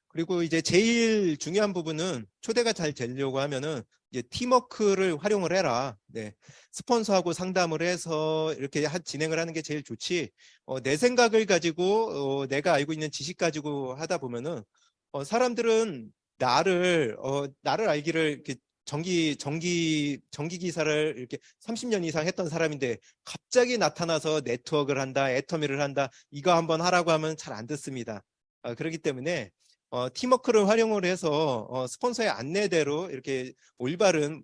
그리고 이제 제일 중요한 부분은 초대가 잘 되려고 하면은 이제 팀워크를 활용을 해라. 네. 스폰서하고 상담을 해서 이렇게 진행을 하는 게 제일 좋지. 내 생각을 가지고 내가 알고 있는 지식 가지고 하다 보면은 사람들은 나를 알기를 이렇게 전기 기사를 이렇게 30년 이상 했던 사람인데 갑자기 나타나서 네트워크를 한다, 애터미를 한다, 이거 한번 하라고 하면 잘 안 듣습니다. 그렇기 때문에 팀워크를 활용을 해서 스폰서의 안내대로 이렇게 올바른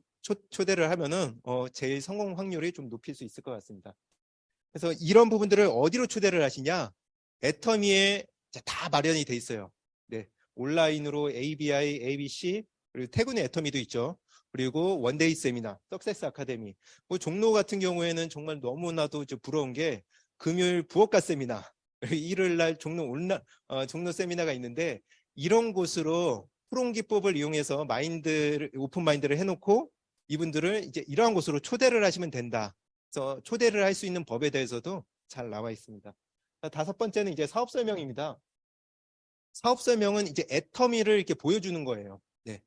초대를 하면은 제일 성공 확률이 좀 높일 수 있을 것 같습니다. 그래서 이런 부분들을 어디로 초대를 하시냐? 애터미에 다 마련이 돼 있어요. 네, 온라인으로 ABI, ABC 그리고 태군의 애터미도 있죠. 그리고 원데이 세미나, 석세스 아카데미. 뭐 종로 같은 경우에는 정말 너무나도 부러운 게 금요일 부엌가 세미나, 일요일 날 종로 세미나가 있는데 이런 곳으로 프롬 기법을 이용해서 오픈 마인드를 해놓고 이분들을 이제 이러한 곳으로 초대를 하시면 된다. 그래서 초대를 할 수 있는 법에 대해서도 잘 나와 있습니다. 다섯 번째는 이제 사업 설명입니다. 사업 설명은 이제 애터미를 이렇게 보여주는 거예요. 네.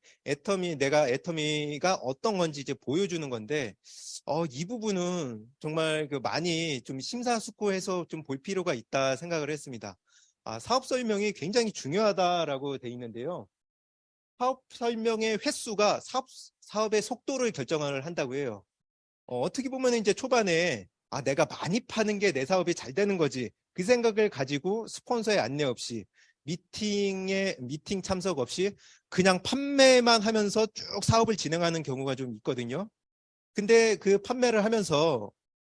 내가 애터미가 어떤 건지 이제 보여주는 건데, 이 부분은 정말 많이 좀 심사숙고해서 좀 볼 필요가 있다 생각을 했습니다. 사업 설명이 굉장히 중요하다라고 돼 있는데요. 사업 설명의 횟수가 사업의 속도를 결정을 한다고 해요. 어떻게 보면 이제 초반에 아, 내가 많이 파는 게 내 사업이 잘 되는 거지. 그 생각을 가지고 스폰서의 안내 없이 미팅 참석 없이 그냥 판매만 하면서 쭉 사업을 진행하는 경우가 좀 있거든요. 근데 그 판매를 하면서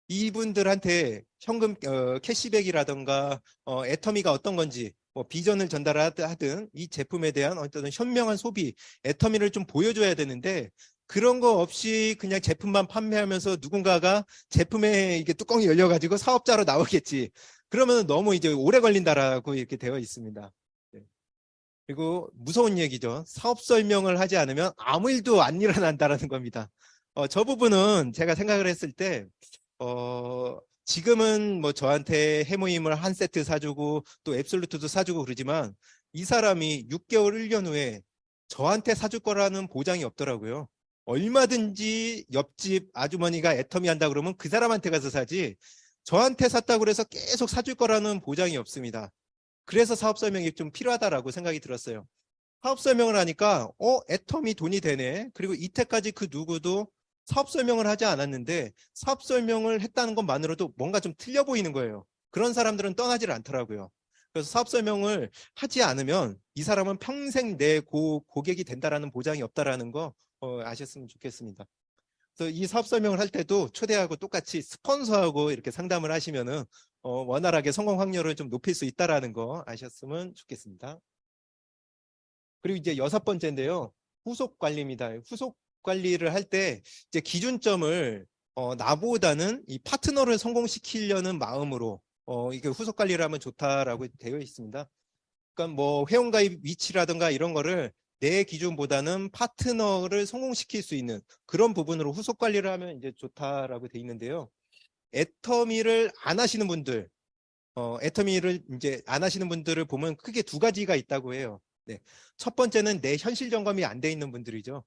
이분들한테 현금 캐시백이라던가 애터미가 어떤 건지 뭐 비전을 전달하든 이 제품에 대한 어떤 현명한 소비 애터미를 좀 보여줘야 되는데 그런 거 없이 그냥 제품만 판매하면서 누군가가 제품에 이게 뚜껑이 열려가지고 사업자로 나오겠지. 그러면 너무 이제 오래 걸린다라고 이렇게 되어 있습니다. 네. 그리고 무서운 얘기죠. 사업 설명을 하지 않으면 아무 일도 안 일어난다라는 겁니다. 저 부분은 제가 생각을 했을 때 지금은 뭐 저한테 해모임을 한 세트 사주고 또 앱솔루트도 사주고 그러지만 이 사람이 6개월, 1년 후에 저한테 사줄 거라는 보장이 없더라고요. 얼마든지 옆집 아주머니가 애터미 한다 그러면 그 사람한테 가서 사지 저한테 샀다고 그래서 계속 사줄 거라는 보장이 없습니다. 그래서 사업 설명이 좀 필요하다라고 생각이 들었어요. 사업 설명을 하니까 애텀이 돈이 되네. 그리고 이때까지 그 누구도 사업 설명을 하지 않았는데 사업 설명을 했다는 것만으로도 뭔가 좀 틀려 보이는 거예요. 그런 사람들은 떠나질 않더라고요. 그래서 사업 설명을 하지 않으면 이 사람은 평생 내 고객이 된다라는 보장이 없다라는 거 아셨으면 좋겠습니다. 그래서 이 사업 설명을 할 때도 초대하고 똑같이 스폰서하고 이렇게 상담을 하시면은 원활하게 성공 확률을 좀 높일 수 있다라는 거 아셨으면 좋겠습니다. 그리고 이제 여섯 번째인데요. 후속 관리입니다. 후속 관리를 할 때 이제 기준점을 나보다는 이 파트너를 성공시키려는 마음으로 이게 후속 관리를 하면 좋다라고 되어 있습니다. 그러니까 뭐 회원가입 위치라든가 이런 거를 내 기준보다는 파트너를 성공시킬 수 있는 그런 부분으로 후속 관리를 하면 이제 좋다라고 되어 있는데요. 애터미를 안 하시는 분들, 애터미를 이제 안 하시는 분들을 보면 크게 두 가지가 있다고 해요. 네. 첫 번째는 내 현실 점검이 안 돼 있는 분들이죠.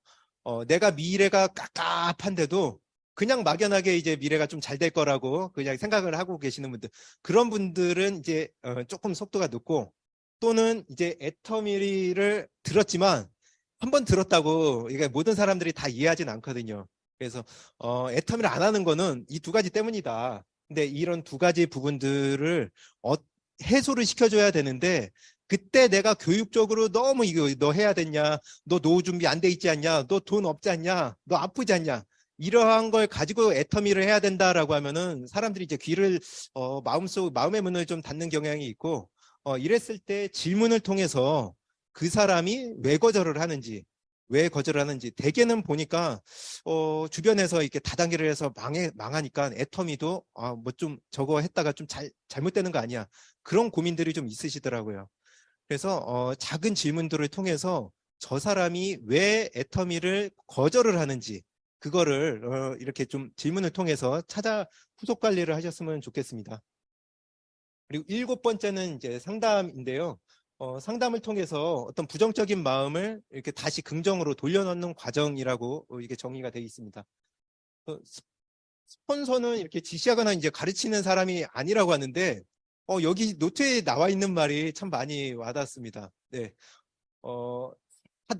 내가 미래가 깝깝한데도 그냥 막연하게 이제 미래가 좀 잘 될 거라고 그냥 생각을 하고 계시는 분들. 그런 분들은 이제 조금 속도가 늦고 또는 이제 애터미를 들었지만 한 번 들었다고 이게 모든 사람들이 다 이해하진 않거든요. 그래서 애터미를 안 하는 거는 이 두 가지 때문이다. 근데 이런 두 가지 부분들을 해소를 시켜줘야 되는데 그때 내가 교육적으로 너무 이거 너 해야 됐냐? 너 노후 준비 안 돼 있지 않냐? 너 돈 없지 않냐? 너 아프지 않냐? 이러한 걸 가지고 애터미를 해야 된다라고 하면은 사람들이 이제 귀를 마음의 문을 좀 닫는 경향이 있고 이랬을 때 질문을 통해서 그 사람이 왜 거절을 하는지 왜 거절하는지 대개는 보니까 주변에서 이렇게 다단계를 해서 망하니까 애터미도 뭐 좀 저거 했다가 좀 잘못되는 거 아니야 그런 고민들이 좀 있으시더라고요. 그래서 작은 질문들을 통해서 저 사람이 왜 애터미를 거절을 하는지 그거를 이렇게 좀 질문을 통해서 찾아 후속 관리를 하셨으면 좋겠습니다. 그리고 일곱 번째는 이제 상담인데요. 상담을 통해서 어떤 부정적인 마음을 이렇게 다시 긍정으로 돌려놓는 과정이라고 이게 정의가 되어 있습니다. 스폰서는 이렇게 지시하거나 이제 가르치는 사람이 아니라고 하는데, 여기 노트에 나와 있는 말이 참 많이 와닿습니다. 네.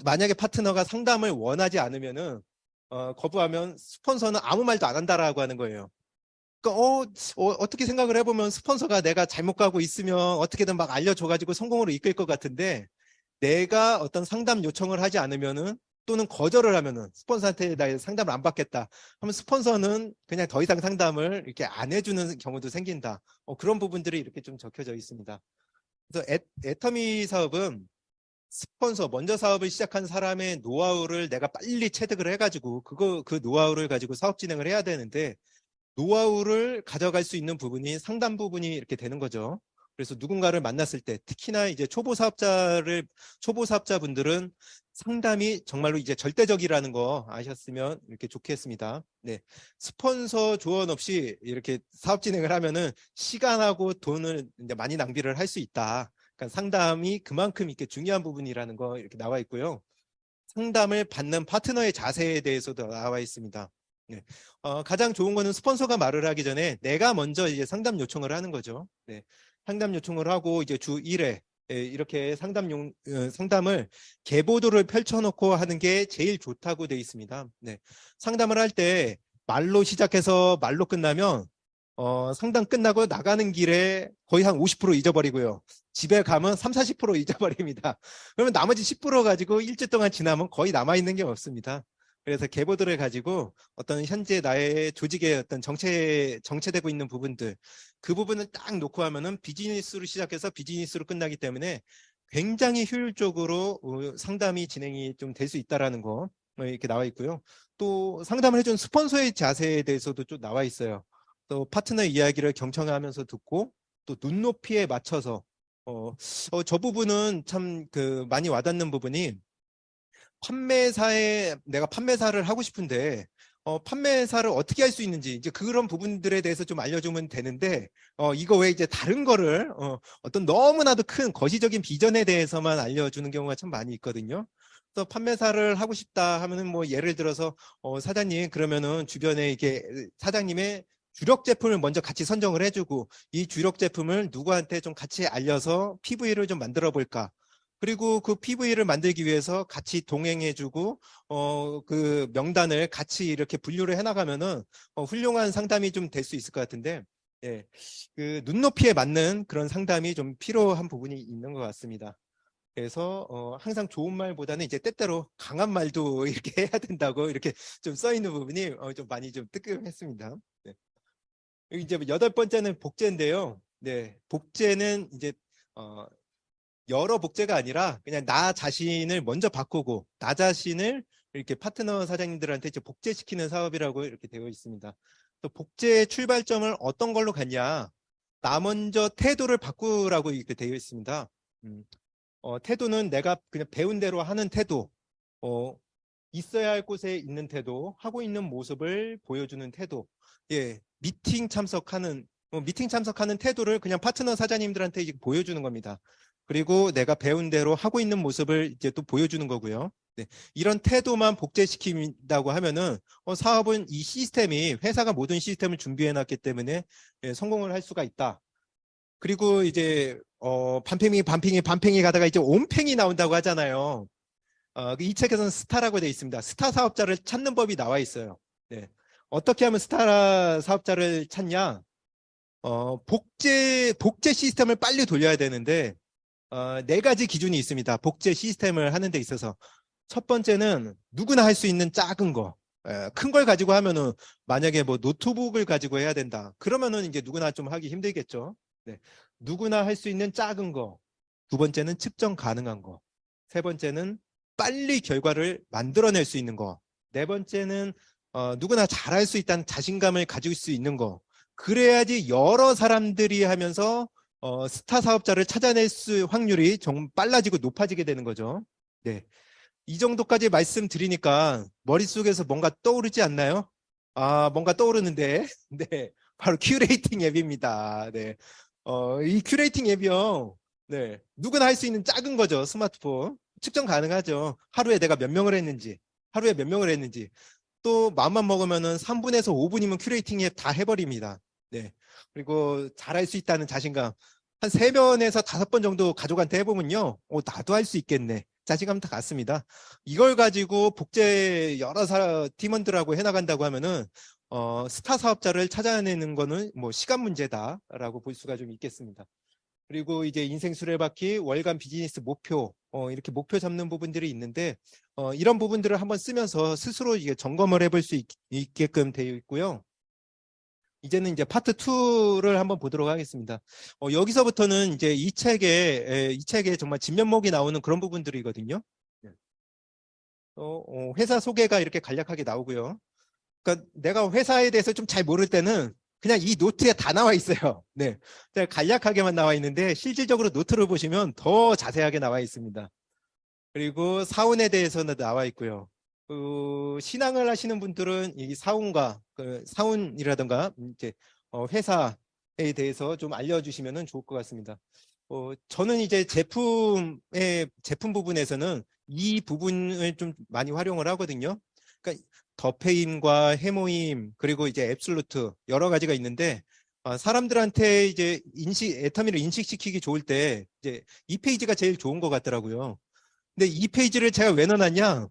만약에 파트너가 상담을 원하지 않으면은, 거부하면 스폰서는 아무 말도 안 한다라고 하는 거예요. 그러니까 어떻게 생각을 해보면 스폰서가 내가 잘못 가고 있으면 어떻게든 막 알려줘가지고 성공으로 이끌 것 같은데 내가 어떤 상담 요청을 하지 않으면은 또는 거절을 하면은 스폰서한테 나 상담을 안 받겠다 하면 스폰서는 그냥 더 이상 상담을 이렇게 안 해주는 경우도 생긴다. 그런 부분들이 이렇게 좀 적혀져 있습니다. 그래서 애터미 사업은 스폰서 먼저 사업을 시작한 사람의 노하우를 내가 빨리 체득을 해가지고 그 노하우를 가지고 사업 진행을 해야 되는데 노하우를 가져갈 수 있는 부분이 상담 부분이 이렇게 되는 거죠. 그래서 누군가를 만났을 때 특히나 이제 초보 사업자분들은 상담이 정말로 이제 절대적이라는 거 아셨으면 이렇게 좋겠습니다. 네. 스폰서 조언 없이 이렇게 사업 진행을 하면은 시간하고 돈을 이제 많이 낭비를 할 수 있다. 그러니까 상담이 그만큼 이렇게 중요한 부분이라는 거 이렇게 나와 있고요. 상담을 받는 파트너의 자세에 대해서도 나와 있습니다. 네. 가장 좋은 거는 스폰서가 말을 하기 전에 내가 먼저 이제 상담 요청을 하는 거죠. 네. 상담 요청을 하고 이제 주 1회 이렇게 상담을 계보도를 펼쳐놓고 하는 게 제일 좋다고 되어 있습니다. 네. 상담을 할 때 말로 시작해서 말로 끝나면 상담 끝나고 나가는 길에 거의 한 50% 잊어버리고요. 집에 가면 3, 40% 잊어버립니다. 그러면 나머지 10% 가지고 일주일 동안 지나면 거의 남아있는 게 없습니다. 그래서 계보들을 가지고 어떤 현재 나의 조직의 어떤 정체되고 있는 부분들, 그 부분을 딱 놓고 하면은 비즈니스로 시작해서 비즈니스로 끝나기 때문에 굉장히 효율적으로 상담이 진행이 좀 될 수 있다라는 거 이렇게 나와 있고요. 또 상담을 해준 스폰서의 자세에 대해서도 좀 나와 있어요. 또 파트너 이야기를 경청하면서 듣고 또 눈높이에 맞춰서 저 부분은 참 많이 와닿는 부분이 판매사에 내가 판매사를 하고 싶은데 판매사를 어떻게 할 수 있는지 이제 그런 부분들에 대해서 좀 알려주면 되는데 이거 외에 이제 다른 거를 어떤 너무나도 큰 거시적인 비전에 대해서만 알려주는 경우가 참 많이 있거든요. 그래서 판매사를 하고 싶다 하면은 뭐 예를 들어서 사장님 그러면은 주변에 이게 사장님의 주력 제품을 먼저 같이 선정을 해주고 이 주력 제품을 누구한테 좀 같이 알려서 PV를 좀 만들어 볼까? 그리고 그 PV를 만들기 위해서 같이 동행해주고 그 명단을 같이 이렇게 분류를 해나가면은 훌륭한 상담이 좀 될 수 있을 것 같은데, 예, 그 눈높이에 맞는 그런 상담이 좀 필요한 부분이 있는 것 같습니다. 그래서 항상 좋은 말보다는 이제 때때로 강한 말도 이렇게 해야 된다고 이렇게 좀 써 있는 부분이 좀 많이 좀 뜨끔했습니다. 네. 이제 여덟 번째는 복제인데요. 네, 복제는 이제 어, 여러 복제가 아니라 그냥 나 자신을 먼저 바꾸고 나 자신을 이렇게 파트너 사장님들한테 이제 복제시키는 사업이라고 이렇게 되어 있습니다. 또 복제의 출발점을 어떤 걸로 갔냐? 나 먼저 태도를 바꾸라고 이렇게 되어 있습니다. 음, 태도는 내가 그냥 배운 대로 하는 태도, 어, 있어야 할 곳에 있는 태도, 하고 있는 모습을 보여주는 태도. 예, 미팅 참석하는 태도를 그냥 파트너 사장님들한테 이제 보여주는 겁니다. 그리고 내가 배운 대로 하고 있는 모습을 이제 또 보여주는 거고요. 네, 이런 태도만 복제시킨다고 하면은 사업은 이 시스템이 회사가 모든 시스템을 준비해 놨기 때문에 예, 성공을 할 수가 있다. 그리고 이제 반팽이 가다가 이제 온팽이 나온다고 하잖아요. 이 책에서는 스타라고 되어 있습니다. 스타 사업자를 찾는 법이 나와 있어요. 네. 어떻게 하면 스타 사업자를 찾냐? 복제 시스템을 빨리 돌려야 되는데, 네 가지 기준이 있습니다. 복제 시스템을 하는 데 있어서. 첫 번째는 누구나 할 수 있는 작은 거. 큰 걸 가지고 하면은 만약에 뭐 노트북을 가지고 해야 된다. 그러면은 이제 누구나 좀 하기 힘들겠죠. 네. 누구나 할 수 있는 작은 거. 두 번째는 측정 가능한 거. 세 번째는 빨리 결과를 만들어낼 수 있는 거. 네 번째는 누구나 잘할 수 있다는 자신감을 가질 수 있는 거. 그래야지 여러 사람들이 하면서 스타 사업자를 찾아낼 수 확률이 좀 빨라지고 높아지게 되는 거죠. 네. 이 정도까지 말씀드리니까 머릿속에서 뭔가 떠오르지 않나요? 뭔가 떠오르는데. 네. 바로 큐레이팅 앱입니다. 네. 이 큐레이팅 앱이요. 네. 누구나 할 수 있는 작은 거죠. 스마트폰. 측정 가능하죠. 하루에 내가 몇 명을 했는지, 하루에 몇 명을 했는지. 또 마음만 먹으면은 3분에서 5분이면 큐레이팅 앱 다 해버립니다. 네. 그리고 잘할 수 있다는 자신감. 한 3번에서 5번 정도 가족한테 해보면요. 나도 할 수 있겠네. 자신감 다 같습니다. 이걸 가지고 복제 여러 팀원들하고 해나간다고 하면은, 스타 사업자를 찾아내는 거는 뭐 시간 문제다라고 볼 수가 좀 있겠습니다. 그리고 이제 인생 수레바퀴, 월간 비즈니스 목표, 이렇게 목표 잡는 부분들이 있는데, 이런 부분들을 한번 쓰면서 스스로 이게 점검을 해볼 수 있게끔 되어 있고요. 이제는 이제 파트 2를 한번 보도록 하겠습니다. 여기서부터는 이제 이 책에 정말 진면목이 나오는 그런 부분들이거든요. 네. 회사 소개가 이렇게 간략하게 나오고요. 그러니까 내가 회사에 대해서 좀 잘 모를 때는 그냥 이 노트에 다 나와 있어요. 네. 간략하게만 나와 있는데 실질적으로 노트를 보시면 더 자세하게 나와 있습니다. 그리고 사운에 대해서는 나와 있고요. 신앙을 하시는 분들은 이 사운과 그 사운이라든가 이제 회사에 대해서 좀 알려주시면 좋을 것 같습니다. 저는 이제 제품 부분에서는 이 부분을 좀 많이 활용을 하거든요. 그러니까 더페임과 해모임 그리고 이제 앱솔루트 여러 가지가 있는데 사람들한테 이제 애터미를 인식시키기 좋을 때 이제 이 페이지가 제일 좋은 것 같더라고요. 근데 이 페이지를 제가 왜 넣어놨냐?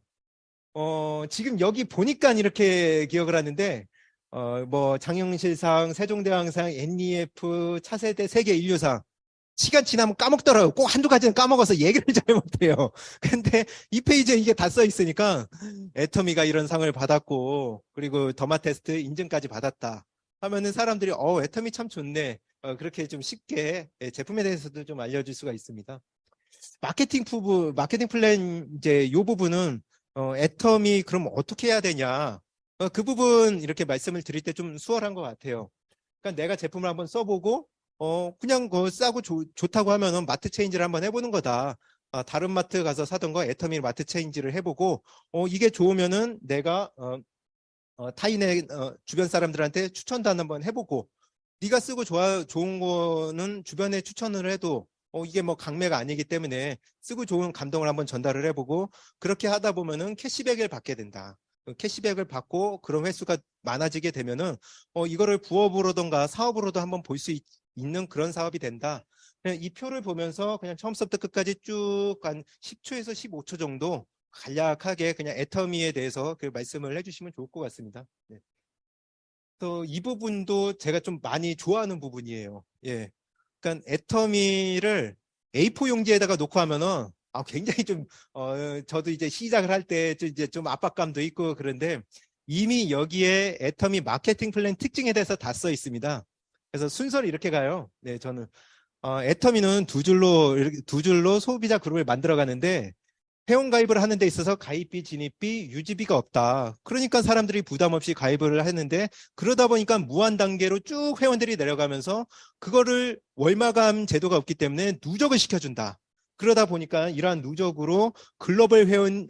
지금 여기 보니까 이렇게 기억을 하는데 뭐 장영실상, 세종대왕상, NEF, 차세대 세계 인류상 시간 지나면 까먹더라고요. 꼭 한두 가지는 까먹어서 얘기를 잘 못해요. 근데 이 페이지에 이게 다 써 있으니까 애터미가 이런 상을 받았고 그리고 더마 테스트 인증까지 받았다 하면은 사람들이 애터미 참 좋네. 그렇게 좀 쉽게 제품에 대해서도 좀 알려줄 수가 있습니다. 마케팅 플랜 이제 요 부분은 애터미 그럼 어떻게 해야 되냐? 그 부분 이렇게 말씀을 드릴 때 좀 수월한 것 같아요. 그러니까 내가 제품을 한번 써보고 그냥 싸고 좋다고 하면은 마트 체인지를 한번 해보는 거다. 다른 마트 가서 사던 거 애터미 마트 체인지를 해보고 이게 좋으면은 내가 타인의 주변 사람들한테 추천도 한번 해보고 네가 쓰고 좋은 거는 주변에 추천을 해도 이게 뭐 강매가 아니기 때문에 쓰고 좋은 감동을 한번 전달을 해보고 그렇게 하다 보면은 캐시백을 받게 된다. 캐시백을 받고 그런 횟수가 많아지게 되면은 이거를 부업으로던가 사업으로도 한번 볼 수 있는 그런 사업이 된다. 그냥 이 표를 보면서 그냥 처음부터 끝까지 쭉 한 10초에서 15초 정도 간략하게 그냥 애터미에 대해서 그 말씀을 해주시면 좋을 것 같습니다. 네. 또 이 부분도 제가 좀 많이 좋아하는 부분이에요. 예. 그러니까 애터미를 A4 용지에다가 놓고 하면은 굉장히 좀 저도 이제 시작을 할 때 이제 좀 압박감도 있고 그런데 이미 여기에 애터미 마케팅 플랜 특징에 대해서 다 써 있습니다. 그래서 순서를 이렇게 가요. 네, 저는 애터미는 두 줄로 소비자 그룹을 만들어 가는데 회원가입을 하는 데 있어서 가입비, 진입비, 유지비가 없다. 그러니까 사람들이 부담 없이 가입을 했는데 그러다 보니까 무한 단계로 쭉 회원들이 내려가면서 그거를 월마감 제도가 없기 때문에 누적을 시켜준다. 그러다 보니까 이러한 누적으로 글로벌 회원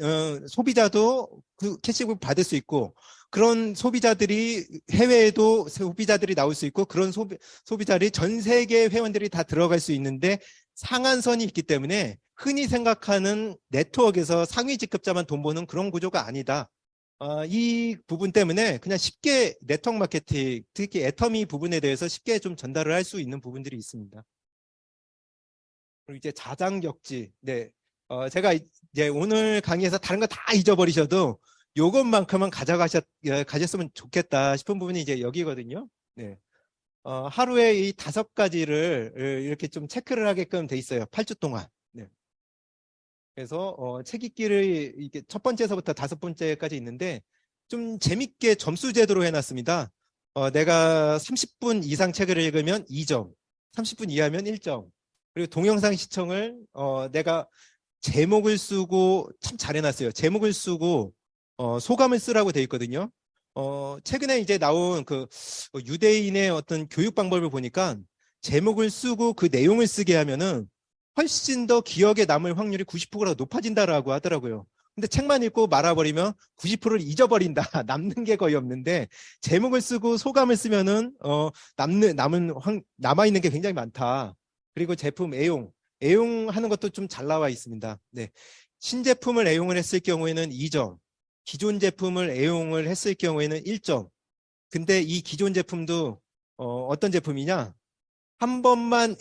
소비자도 그 캐시백 받을 수 있고 그런 소비자들이 해외에도 소비자들이 나올 수 있고 그런 소비자들이 전 세계 회원들이 다 들어갈 수 있는데 상한선이 있기 때문에 흔히 생각하는 네트워크에서 상위 직급자만 돈 버는 그런 구조가 아니다. 이 부분 때문에 그냥 쉽게 네트워크 마케팅, 특히 애터미 부분에 대해서 쉽게 좀 전달을 할 수 있는 부분들이 있습니다. 그리고 이제 자장격지. 네. 제가 이제 오늘 강의에서 다른 거 다 잊어버리셔도 요것만큼은 가졌으면 좋겠다 싶은 부분이 이제 여기거든요. 네. 하루에 이 5가지를 이렇게 좀 체크를 하게끔 돼 있어요. 8주 동안. 네. 그래서 책 읽기를 이게 첫 번째서부터 5번째까지 있는데 좀 재밌게 점수 제도로 해놨습니다. 내가 30분 이상 책을 읽으면 2점, 30분 이하면 1점. 그리고 동영상 시청을 내가 제목을 쓰고 참 잘해놨어요. 제목을 쓰고 소감을 쓰라고 돼 있거든요. 최근에 이제 나온 그 유대인의 어떤 교육 방법을 보니까 제목을 쓰고 그 내용을 쓰게 하면은 훨씬 더 기억에 남을 확률이 90%가 높아진다라고 하더라고요. 근데 책만 읽고 말아버리면 90%를 잊어버린다. 남는 게 거의 없는데 제목을 쓰고 소감을 쓰면은 남아있는 게 굉장히 많다. 그리고 제품 애용하는 것도 좀 잘 나와 있습니다. 네. 신제품을 애용을 했을 경우에는 2점, 기존 제품을 애용을 했을 경우에는 1점. 근데 이 기존 제품도 어떤 제품이냐? 한 번만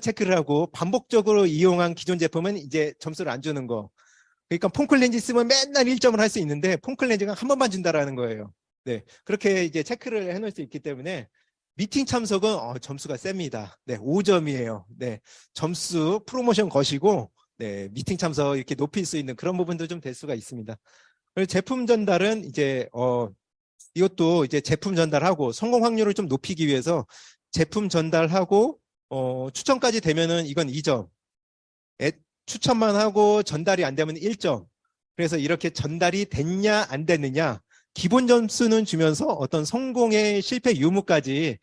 체크를 하고 반복적으로 이용한 기존 제품은 이제 점수를 안 주는 거. 그러니까 폼클렌즈 쓰면 맨날 1점을 할 수 있는데 폼클렌즈가 한 번만 준다라는 거예요. 네. 그렇게 이제 체크를 해 놓을 수 있기 때문에 미팅 참석은 점수가 셉니다. 네. 5점이에요. 네. 점수 프로모션 거시고 네. 미팅 참석 이렇게 높일 수 있는 그런 부분도 좀 될 수가 있습니다. 그리고 제품 전달은 이제 이것도 이제 제품 전달하고 성공 확률을 좀 높이기 위해서 제품 전달하고 추천까지 되면은 이건 2점. 추천만 하고 전달이 안 되면 1점. 그래서 이렇게 전달이 됐냐 안 됐느냐 기본 점수는 주면서 어떤 성공의 실패 유무까지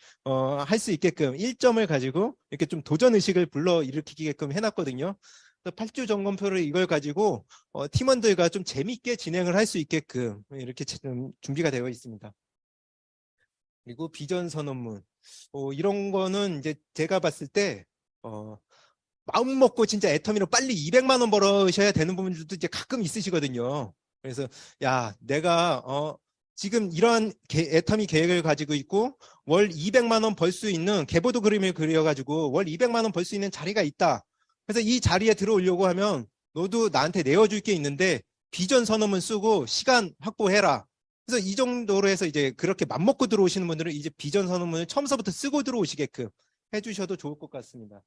할 수 있게끔 1점을 가지고 이렇게 좀 도전 의식을 불러일으키게끔 해놨거든요. 8주 점검표를 이걸 가지고 팀원들과 좀 재밌게 진행을 할 수 있게끔 이렇게 좀 준비가 되어 있습니다. 그리고 비전 선언문 이런 거는 이제 제가 봤을 때 마음 먹고 진짜 애터미로 빨리 200만 원 벌으셔야 되는 부분들도 이제 가끔 있으시거든요. 그래서 야 내가 지금 이러한 애터미 계획을 가지고 있고 월 200만 원 벌 수 있는 개보도 그림을 그려가지고 월 200만 원 벌 수 있는 자리가 있다. 그래서 이 자리에 들어오려고 하면 너도 나한테 내어줄 게 있는데 비전 선언문 쓰고 시간 확보해라. 그래서 이 정도로 해서 이제 그렇게 맘먹고 들어오시는 분들은 이제 비전 선언문을 처음서부터 쓰고 들어오시게끔 해주셔도 좋을 것 같습니다.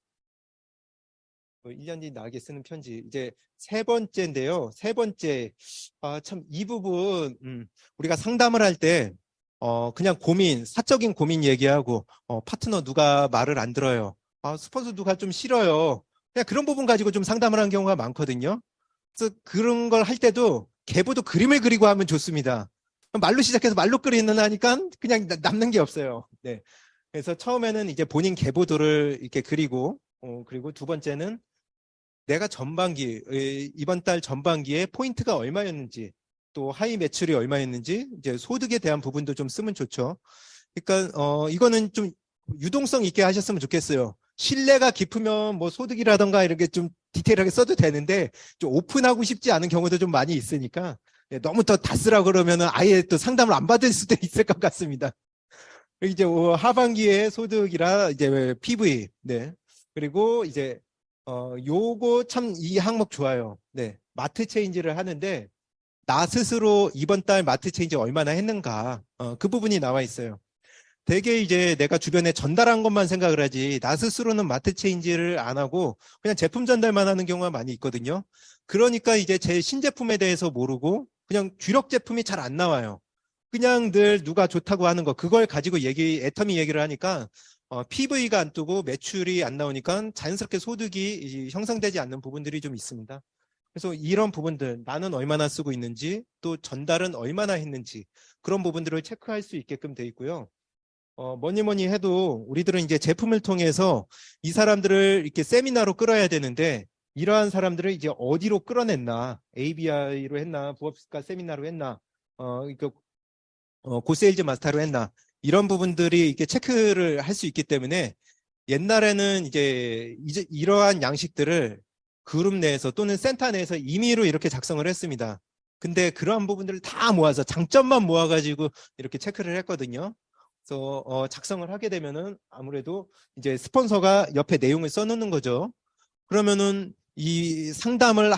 1년 뒤 나에게 쓰는 편지. 이제 세 번째인데요. 세 번째. 참, 이 부분, 우리가 상담을 할 때, 그냥 고민, 사적인 고민 얘기하고, 파트너 누가 말을 안 들어요. 스폰서 누가 좀 싫어요. 그냥 그런 부분 가지고 좀 상담을 하는 경우가 많거든요. 그래서 그런 걸 할 때도 계보도 그림을 그리고 하면 좋습니다. 말로 시작해서 말로 그리는 하니까 그냥 남는 게 없어요. 네. 그래서 처음에는 이제 본인 계보도를 이렇게 그리고, 그리고 두 번째는 내가 전반기, 이번 달 전반기에 포인트가 얼마였는지, 또 하이 매출이 얼마였는지, 이제 소득에 대한 부분도 좀 쓰면 좋죠. 그러니까, 이거는 좀 유동성 있게 하셨으면 좋겠어요. 신뢰가 깊으면 뭐 소득이라던가 이렇게 좀 디테일하게 써도 되는데, 좀 오픈하고 싶지 않은 경우도 좀 많이 있으니까, 너무 더 다 쓰라 그러면은 아예 또 상담을 안 받을 수도 있을 것 같습니다. 이제 하반기에 소득이라 이제 PV, 네. 그리고 이제 요거 참 이 항목 좋아요. 네. 마트 체인지를 하는데 나 스스로 이번 달 마트 체인지 얼마나 했는가. 그 부분이 나와 있어요. 되게 이제 내가 주변에 전달한 것만 생각을 하지 나 스스로는 마트 체인지를 안 하고 그냥 제품 전달만 하는 경우가 많이 있거든요. 그러니까 이제 제 신제품에 대해서 모르고 그냥 주력 제품이 잘 안 나와요. 그냥 늘 누가 좋다고 하는 거 그걸 가지고 애터미 얘기를 하니까 PV가 안 뜨고 매출이 안 나오니까 자연스럽게 소득이 형성되지 않는 부분들이 좀 있습니다. 그래서 이런 부분들 나는 얼마나 쓰고 있는지 또 전달은 얼마나 했는지 그런 부분들을 체크할 수 있게끔 돼 있고요. 뭐니 해도 우리들은 이제 제품을 통해서 이 사람들을 이렇게 세미나로 끌어야 되는데 이러한 사람들을 이제 어디로 끌어냈나 ABI로 했나 부업가 세미나로 했나 고세일즈 마스터로 했나 이런 부분들이 이렇게 체크를 할 수 있기 때문에 옛날에는 이제 이러한 양식들을 그룹 내에서 또는 센터 내에서 임의로 이렇게 작성을 했습니다. 근데 그러한 부분들을 다 모아서 장점만 모아가지고 이렇게 체크를 했거든요. 그래서 작성을 하게 되면은 아무래도 이제 스폰서가 옆에 내용을 써놓는 거죠. 그러면은 이 상담을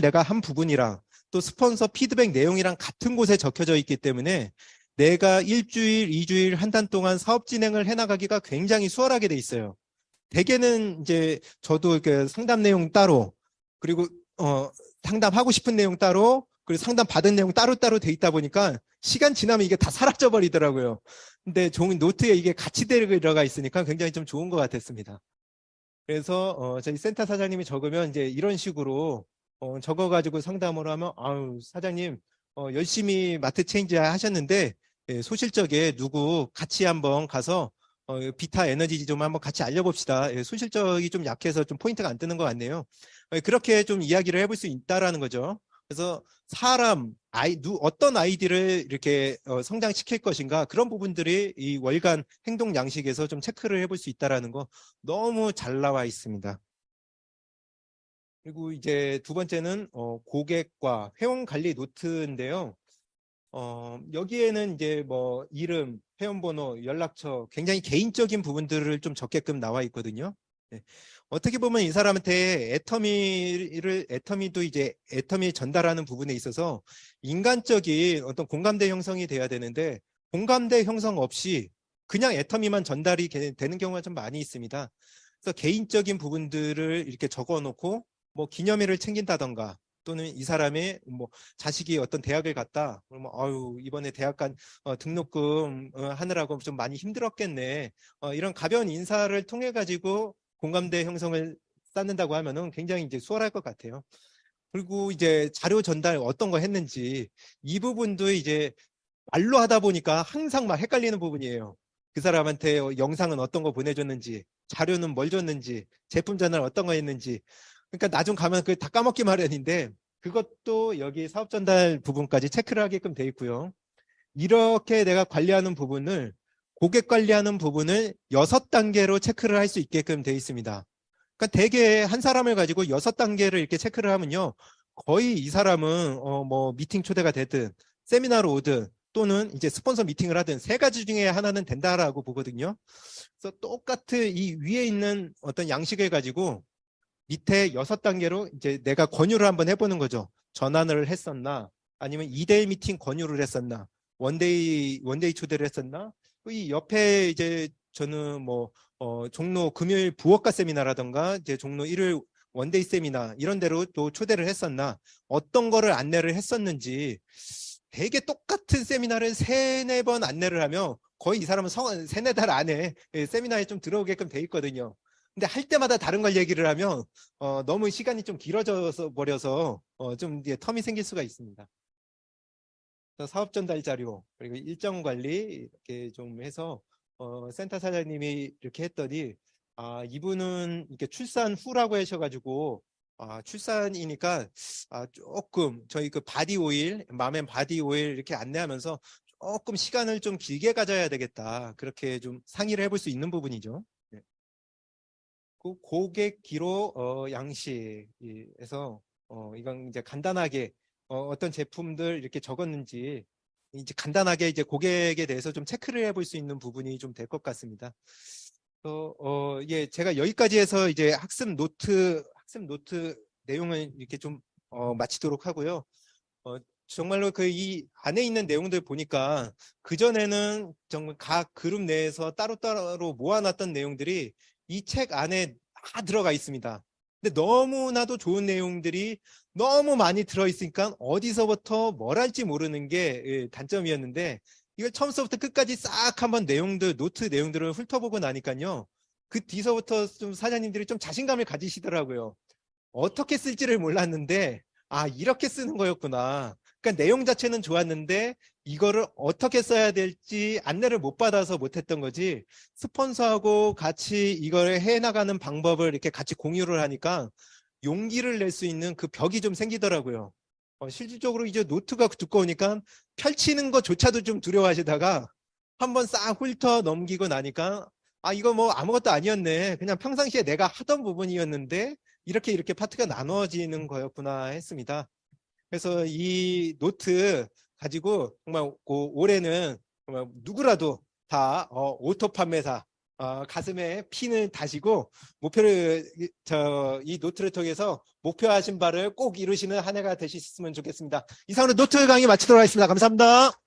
내가 한 부분이랑 또 스폰서 피드백 내용이랑 같은 곳에 적혀져 있기 때문에 내가 일주일, 이주일, 한 달 동안 사업 진행을 해나가기가 굉장히 수월하게 돼 있어요. 대개는 이제 저도 그 상담 내용 따로 그리고 상담하고 싶은 내용 따로 그리고 상담 받은 내용 따로따로 돼 있다 보니까 시간 지나면 이게 다 사라져 버리더라고요. 근데 종이 노트에 이게 같이 들어가 있으니까 굉장히 좀 좋은 것 같았습니다. 그래서 저희 센터 사장님이 적으면 이제 이런 식으로 적어가지고 상담을 하면 아유 사장님 열심히 마트 체인지 하셨는데 소실적에 누구 같이 한번 가서 비타 에너지 좀 한번 같이 알려봅시다. 소실적이 좀 약해서 좀 포인트가 안 뜨는 것 같네요. 그렇게 좀 이야기를 해볼 수 있다라는 거죠. 그래서 어떤 아이디를 이렇게 성장시킬 것인가 그런 부분들이 이 월간 행동 양식에서 좀 체크를 해볼 수 있다라는 거 너무 잘 나와 있습니다. 그리고 이제 두 번째는 고객과 회원 관리 노트인데요. 여기에는 이제 뭐 이름, 회원번호, 연락처 굉장히 개인적인 부분들을 좀 적게끔 나와 있거든요. 네. 어떻게 보면 이 사람한테 애터미도 이제 애터미 전달하는 부분에 있어서 인간적인 어떤 공감대 형성이 돼야 되는데 공감대 형성 없이 그냥 애터미만 전달이 되는 경우가 좀 많이 있습니다. 그래서 개인적인 부분들을 이렇게 적어 놓고 뭐 기념일을 챙긴다던가 또는 이 사람의 뭐 자식이 어떤 대학을 갔다 그러면 아유 이번에 대학간 등록금 하느라고 좀 많이 힘들었겠네 이런 가벼운 인사를 통해 가지고 공감대 형성을 쌓는다고 하면은 굉장히 이제 수월할 것 같아요. 그리고 이제 자료 전달 어떤 거 했는지 이 부분도 이제 말로 하다 보니까 항상 막 헷갈리는 부분이에요. 그 사람한테 영상은 어떤 거 보내줬는지 자료는 뭘 줬는지 제품 전달 어떤 거 했는지 그러니까 나중 가면 그 다 까먹기 마련인데 그것도 여기 사업 전달 부분까지 체크를 하게끔 돼 있고요. 이렇게 내가 관리하는 부분을 고객 관리하는 부분을 6단계로 체크를 할 수 있게끔 돼 있습니다. 그러니까 대개 한 사람을 가지고 6단계를 이렇게 체크를 하면요. 거의 이 사람은 뭐 미팅 초대가 되든 세미나로 오든 또는 이제 스폰서 미팅을 하든 세 가지 중에 하나는 된다라고 보거든요. 그래서 똑같은 이 위에 있는 어떤 양식을 가지고 밑에 6단계로 이제 내가 권유를 한번 해보는 거죠. 전환을 했었나? 아니면 2대1 미팅 권유를 했었나? 원데이 초대를 했었나? 이 옆에 이제 저는 뭐 종로 금요일 부엌가 세미나라던가 이제 종로 일요일 원데이 세미나 이런 데로 또 초대를 했었나? 어떤 거를 안내를 했었는지 되게 똑같은 세미나를 세네 번 안내를 하면 거의 이 사람은 세네 달 안에 세미나에 좀 들어오게끔 돼 있거든요. 근데 할 때마다 다른 걸 얘기를 하면 너무 시간이 좀 길어져서 버려서 좀 이제 텀이 생길 수가 있습니다. 사업 전달 자료 그리고 일정 관리 이렇게 좀 해서 센터 사장님이 이렇게 했더니 이분은 이렇게 출산 후라고 하셔가지고 출산이니까 조금 저희 그 바디 오일 맘앤 바디 오일 이렇게 안내하면서 조금 시간을 좀 길게 가져야 되겠다 그렇게 좀 상의를 해볼 수 있는 부분이죠. 네. 그 고객 기록 양식에서 이건 이제 간단하게 어떤 제품들 이렇게 적었는지 이제 간단하게 이제 고객에 대해서 좀 체크를 해볼 수 있는 부분이 좀 될 것 같습니다. 예, 제가 여기까지 해서 이제 학습 노트 내용을 이렇게 좀 마치도록 하고요. 정말로 그 이 안에 있는 내용들 보니까 그전에는 정말 각 그룹 내에서 따로따로 모아놨던 내용들이 이 책 안에 다 들어가 있습니다. 근데 너무나도 좋은 내용들이 너무 많이 들어있으니까 어디서부터 뭘 할지 모르는 게 단점이었는데 이걸 처음부터 끝까지 싹 한번 노트 내용들을 훑어보고 나니까요. 그 뒤서부터 좀 사장님들이 좀 자신감을 가지시더라고요. 어떻게 쓸지를 몰랐는데 이렇게 쓰는 거였구나. 그러니까 내용 자체는 좋았는데 이거를 어떻게 써야 될지 안내를 못 받아서 못했던 거지 스폰서하고 같이 이걸 해나가는 방법을 이렇게 같이 공유를 하니까 용기를 낼 수 있는 그 벽이 좀 생기더라고요. 실질적으로 이제 노트가 두꺼우니까 펼치는 것조차도 좀 두려워하시다가 한번 싹 훑어 넘기고 나니까 이거 뭐 아무것도 아니었네. 그냥 평상시에 내가 하던 부분이었는데 이렇게 파트가 나누어지는 거였구나 했습니다. 그래서 이 노트 가지고 정말 올해는 정말 누구라도 다 오토 판매사 가슴에 핀을 다시고 목표를 이 노트를 통해서 목표하신 바를 꼭 이루시는 한 해가 되셨으면 좋겠습니다. 이상으로 노트 강의 마치도록 하겠습니다. 감사합니다.